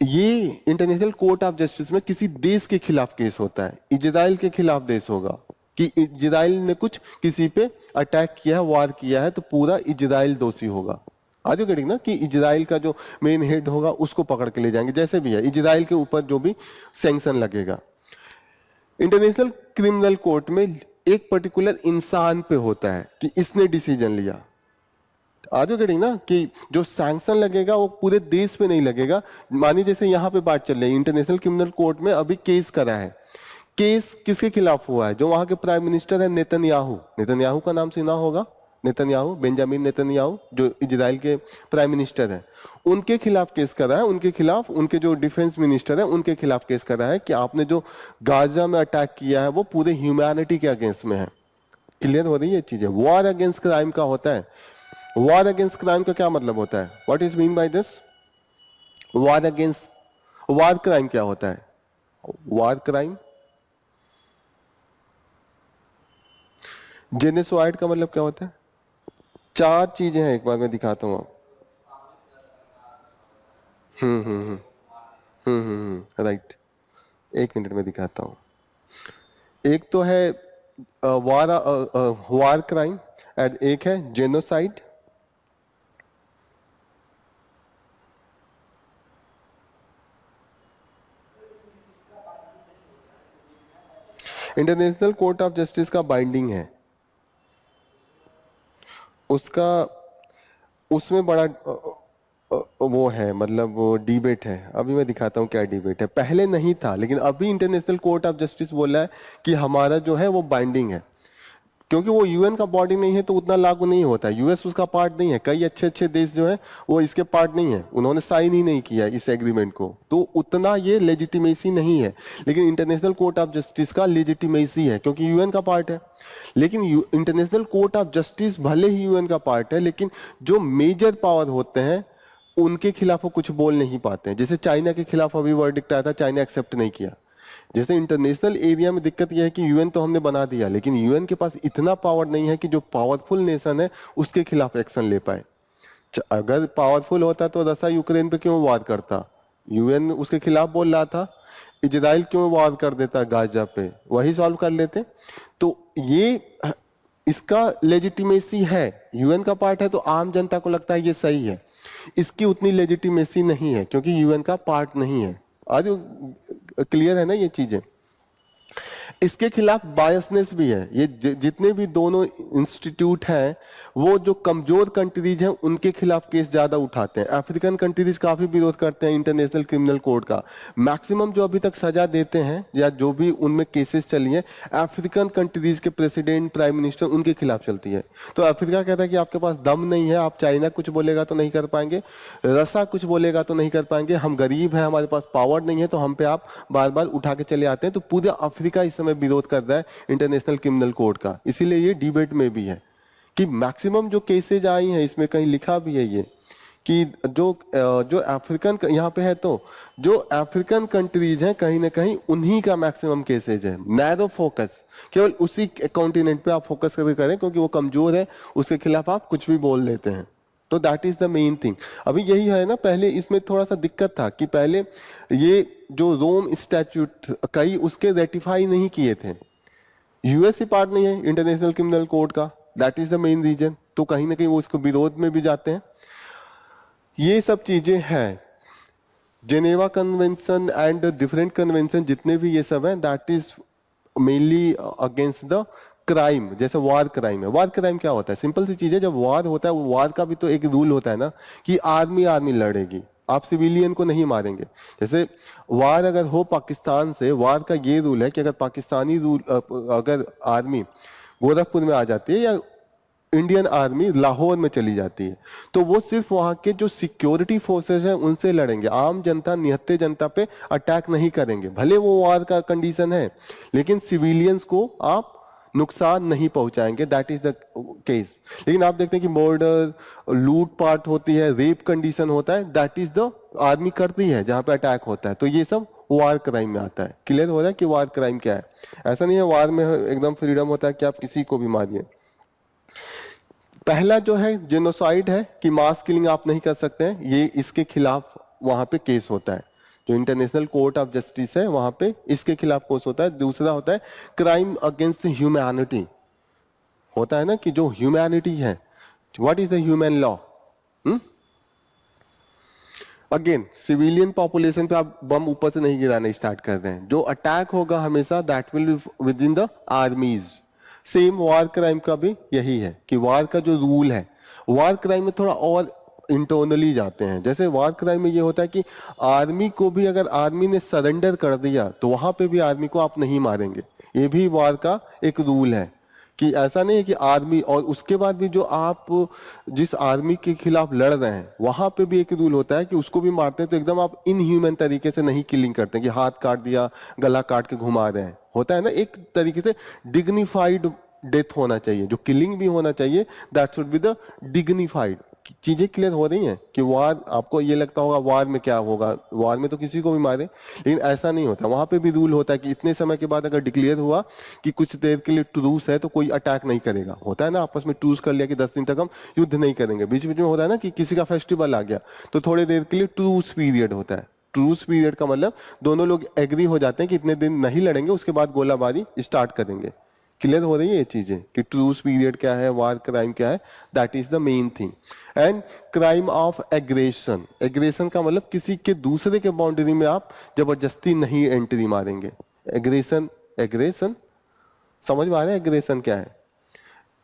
ये इंटरनेशनल कोर्ट ऑफ जस्टिस में किसी देश के खिलाफ केस होता है, इजराइल के खिलाफ देश होगा कि इजराइल ने कुछ किसी पे अटैक किया है, वार किया है, तो पूरा इजराइल दोषी होगा। आज करेंगे ना कि इजराइल का जो मेन हेड होगा उसको पकड़ के ले जाएंगे, जैसे भी है इजराइल के ऊपर जो भी सैंक्शन लगेगा। इंटरनेशनल क्रिमिनल कोर्ट में एक पर्टिकुलर इंसान पे होता है कि इसने डिसीजन लिया। आज करेंगे ना कि जो सैंक्शन लगेगा वो पूरे देश पे नहीं लगेगा। मानिए जैसे यहाँ पे बात चल रही है, इंटरनेशनल क्रिमिनल कोर्ट में अभी केस करा है, केस किसके खिलाफ हुआ है? जो वहां के प्राइम मिनिस्टर है नेतन्याहू, नेतन्याहू का नाम सुना होगा, नेतन्याहू, बेंजामिन नेतन्याहू जो इजराइल के प्राइम मिनिस्टर है, उनके खिलाफ केस करा है, उनके खिलाफ, उनके जो डिफेंस मिनिस्टर है उनके खिलाफ केस करा है कि आपने जो गाजा में अटैक किया है वो पूरे ह्यूमैनिटी के अगेंस्ट में है। क्लियर हो रही है चीजें? वॉर अगेंस्ट क्राइम का होता है। वॉर अगेंस्ट क्राइम का क्या मतलब होता है? What is mean by this? War against, war crime क्या होता है? वॉर क्राइम, जेनोसाइड का मतलब क्या होता है? चार चीजें हैं, एक बार मैं दिखाता हूं। राइट, एक मिनट में दिखाता हूं। एक तो है वार, वार क्राइम, एंड एक है genocide. International court of justice का बाइंडिंग है, उसका उसमें बड़ा वो है, मतलब वो डिबेट है। अभी मैं दिखाता हूँ क्या डिबेट है। पहले नहीं था, लेकिन अभी इंटरनेशनल कोर्ट ऑफ जस्टिस बोला है कि हमारा जो है वो बाइंडिंग है, क्योंकि वो यूएन का बॉडी नहीं है तो उतना लागू नहीं होता। यूएस उसका पार्ट नहीं है, कई अच्छे अच्छे देश जो है वो इसके पार्ट नहीं है, उन्होंने साइन ही नहीं किया इस एग्रीमेंट को, तो उतना ये लेजिटिमेसी नहीं है। लेकिन इंटरनेशनल कोर्ट ऑफ जस्टिस का लेजिटिमेसी है क्योंकि यूएन का पार्ट है। लेकिन इंटरनेशनल कोर्ट ऑफ जस्टिस भले ही यूएन का पार्ट है, लेकिन जो मेजर पावर होते हैं उनके खिलाफ वो कुछ बोल नहीं पाते हैं। जैसे चाइना के खिलाफ अभी वर्डिक्ट आया था, चाइना एक्सेप्ट नहीं किया। जैसे इंटरनेशनल एरिया में दिक्कत यह है कि यूएन तो हमने बना दिया, लेकिन यूएन के पास इतना पावर नहीं है कि जो पावरफुल नेशन है उसके खिलाफ एक्शन ले पाए। अगर पावरफुल होता तो रसिया यूक्रेन पे क्यों वार करता? यूएन उसके खिलाफ बोल रहा था। इजराइल क्यों वार कर देता गाजा पे? वही सॉल्व कर लेते। तो ये इसका लेजिटिमेसी है, यूएन का पार्ट है तो आम जनता को लगता है ये सही है। इसकी उतनी लेजिटिमेसी नहीं है क्योंकि यूएन का पार्ट नहीं है। आज क्लियर है ना ये चीजें? इसके खिलाफ बायसनेस भी है। ये जितने भी दोनों इंस्टीट्यूट हैं वो जो कमजोर कंट्रीज हैं उनके खिलाफ केस ज्यादा उठाते हैं। अफ्रीकन कंट्रीज काफी विरोध करते हैं इंटरनेशनल क्रिमिनल कोर्ट का। मैक्सिमम जो अभी तक सजा देते हैं या जो भी उनमें केसेस चली हैं, अफ्रीकन कंट्रीज के प्रेसिडेंट, प्राइम मिनिस्टर, उनके खिलाफ चलती है। तो अफ्रीका कहता है कि आपके पास दम नहीं है, आप चाइना कुछ बोलेगा तो नहीं कर पाएंगे, रसा कुछ बोलेगा तो नहीं कर पाएंगे, हम गरीब हैं, हमारे पास पावर नहीं है, तो हम पे आप बार बार उठा के चले आते हैं। तो पूरा अफ्रीका इस समय विरोध कर रहा है इंटरनेशनल क्रिमिनल कोर्ट का। इसीलिए ये डिबेट में भी है कि मैक्सिमम जो केसेज आई हैं, इसमें कहीं लिखा भी है ये कि जो अफ्रीकन यहाँ पे है, तो जो अफ्रीकन कंट्रीज हैं कहीं ना कहीं उन्हीं का मैक्सिमम केसेज है। नैरो फोकस, केवल उसी कॉन्टिनेंट पे आप फोकस करके करें क्योंकि वो कमजोर है, उसके खिलाफ आप कुछ भी बोल लेते हैं। तो that is the main thing. अभी यही है ना, पहले इसमें थोड़ा सा दिक्कत था कि पहले ये जो रोम स्टैट्यूट कई उसके रेटिफाई नहीं किए थे। यूएस ही पार्ट नहीं है इंटरनेशनल क्रिमिनल कोर्ट का, that is the main reason. तो कहीं ना कहीं वो इसको विरोध में भी जाते हैं। ये सब चीजें हैं, Geneva convention and different convention जितने भी ये सब हैं, that is mainly against the crime. जैसे वार क्राइम है। वार क्राइम क्या होता है? सिंपल सी चीज है, जब वार होता है, वो वार का भी तो एक रूल होता है ना कि आर्मी आर्मी लड़ेगी, आप सिविलियन को नहीं मारेंगे। जैसे वार अगर हो पाकिस्तान से, वार का ये रूल है कि अगर पाकिस्तानी रूल अगर आर्मी गोरखपुर में आ जाती है या इंडियन आर्मी लाहौर में चली जाती है, तो वो सिर्फ वहां के जो सिक्योरिटी फोर्सेस हैं उनसे लड़ेंगे, आम जनता निहत्थे जनता पे अटैक नहीं करेंगे। भले वो वार का कंडीशन है, लेकिन सिविलियंस को आप नुकसान नहीं पहुंचाएंगे, दैट इज द केस। लेकिन आप देखते हैं कि मर्डर, लूटपाट होती है, रेप कंडीशन होता है, दैट इज द आर्मी करती है जहां पे अटैक होता है, तो ये सब वार क्राइम में आता है। क्लियर हो रहा है कि वार क्राइम क्या है? ऐसा नहीं है वार में एकदम फ्रीडम होता है कि आप किसी को भी मारिए। पहला जो है जेनोसाइड है कि मास किलिंग आप नहीं कर सकते हैं, ये इसके खिलाफ वहां पे केस होता है, जो इंटरनेशनल कोर्ट ऑफ जस्टिस है वहां पे इसके खिलाफ केस होता है। दूसरा होता है क्राइम अगेंस्ट ह्यूमैनिटी, होता है ना कि जो ह्यूमैनिटी है, what is the human law. Again civilian population पे आप बम ऊपर से नहीं गिराना स्टार्ट कर रहे हैं, जो अटैक होगा हमेशा that will be with in the armies. Same war crime का भी यही है कि वार का जो रूल है, वार क्राइम में थोड़ा और इंटरनली जाते हैं। जैसे वार क्राइम में ये होता है कि आर्मी को भी अगर आर्मी ने सरेंडर कर दिया तो वहां पे भी आर्मी को आप नहीं मारेंगे, ये भी वार का एक रूल है कि ऐसा नहीं है कि आर्मी, और उसके बाद भी जो आप जिस आर्मी के खिलाफ लड़ रहे हैं वहां पे भी एक रूल होता है कि उसको भी मारते हैं तो एकदम आप इनह्यूमन तरीके से नहीं किलिंग करते हैं कि हाथ काट दिया, गला काट के घुमा रहे हैं। होता है ना एक तरीके से डिग्निफाइड डेथ होना चाहिए, जो किलिंग भी होना चाहिए that should be the dignified. चीजें क्लियर हो रही हैं कि वार, आपको ये लगता होगा वार में क्या होगा, वार में तो किसी को भी मारे, लेकिन ऐसा नहीं होता। वहां पे भी रूल होता है कि इतने समय के बाद अगर डिक्लेयर हुआ कि कुछ देर के लिए ट्रूस है तो कोई अटैक नहीं करेगा। होता है ना आपस में ट्रूस कर लिया कि 10 दिन तक हम युद्ध नहीं करेंगे। बीच बीच में होता है ना कि किसी का फेस्टिवल आ गया तो थोड़ी देर के लिए ट्रूस पीरियड होता है। ट्रूस पीरियड का मतलब दोनों लोग एग्री हो जाते हैं कि इतने दिन नहीं लड़ेंगे, उसके बाद गोलाबारी स्टार्ट करेंगे। क्लियर हो रही है ये चीजें कि ट्रूस पीरियड क्या है, वार क्राइम क्या है, that is the main thing. And crime of aggression, aggression का मतलब किसी के दूसरे के बाउंड्री में आप जबरदस्ती नहीं एंट्री मारेंगे। एग्रेशन, एग्रेशन समझ में आ रहा है एग्रेशन क्या है?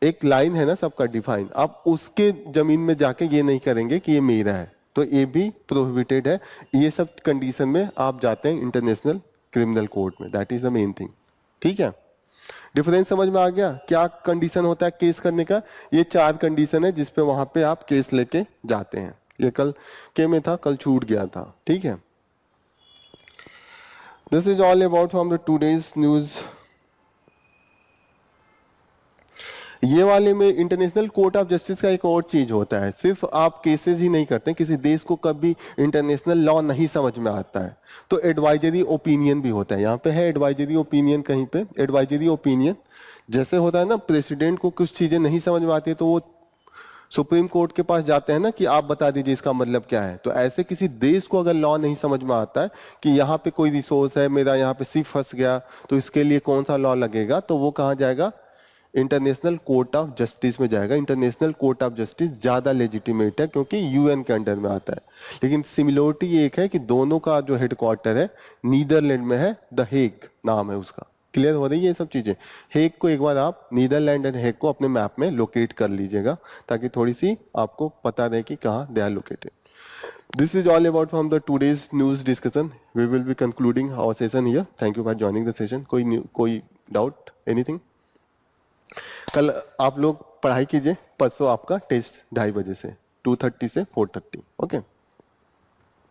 एक लाइन है ना सबका डिफाइन, आप उसके जमीन में जाके ये नहीं करेंगे कि ये मेरा है, तो ये भी प्रोहिबिटेड है। ये सब कंडीशन में आप जाते हैं इंटरनेशनल क्रिमिनल कोर्ट में, that is the main thing. ठीक है, डिफरेंस समझ में आ गया? क्या कंडीशन होता है केस करने का? ये 4 कंडीशन है जिसपे वहां पे आप केस लेके जाते हैं। ये कल के में था, कल छूट गया था। ठीक है, this is all about from the today's news. ये वाले में इंटरनेशनल कोर्ट ऑफ जस्टिस का एक और चीज होता है, सिर्फ आप केसेस ही नहीं करते, किसी देश को कभी इंटरनेशनल लॉ नहीं समझ में आता है तो एडवाइजरी ओपिनियन भी होता है। यहाँ पे है एडवाइजरी ओपिनियन, कहीं पे एडवाइजरी ओपिनियन जैसे होता है ना, प्रेसिडेंट को कुछ चीजें नहीं समझ में आती है तो वो सुप्रीम कोर्ट के पास जाते हैं ना कि आप बता दीजिए इसका मतलब क्या है। तो ऐसे किसी देश को अगर लॉ नहीं समझ में आता है कि यहाँ पे कोई रिसोर्स है मेरा, यहाँ पे सिर्फ फंस गया, तो इसके लिए कौन सा लॉ लगेगा, तो वो कहाँ जाएगा? इंटरनेशनल कोर्ट ऑफ जस्टिस में जाएगा। इंटरनेशनल कोर्ट ऑफ जस्टिस ज्यादा लेजिटिमेट है क्योंकि यूएन के अंडर में आता है। लेकिन सिमिलरिटी एक है कि दोनों का जो हेडक्वार्टर है नीदरलैंड में है, द हेग नाम है उसका। क्लियर हो रही है ये सब चीजें? हेग को एक बार आप नीदरलैंड एंड हेग को अपने मैप में लोकेट कर लीजिएगा ताकि थोड़ी सी आपको पता रहे कि कहाँ they are located. This is all about from the today's news discussion. We will be concluding our session here. Thank you for joining the session. कोई doubt, anything? कल आप लोग पढ़ाई कीजिए, परसों आपका टेस्ट 2:30 बजे से 2:30 से 4:30। ओके।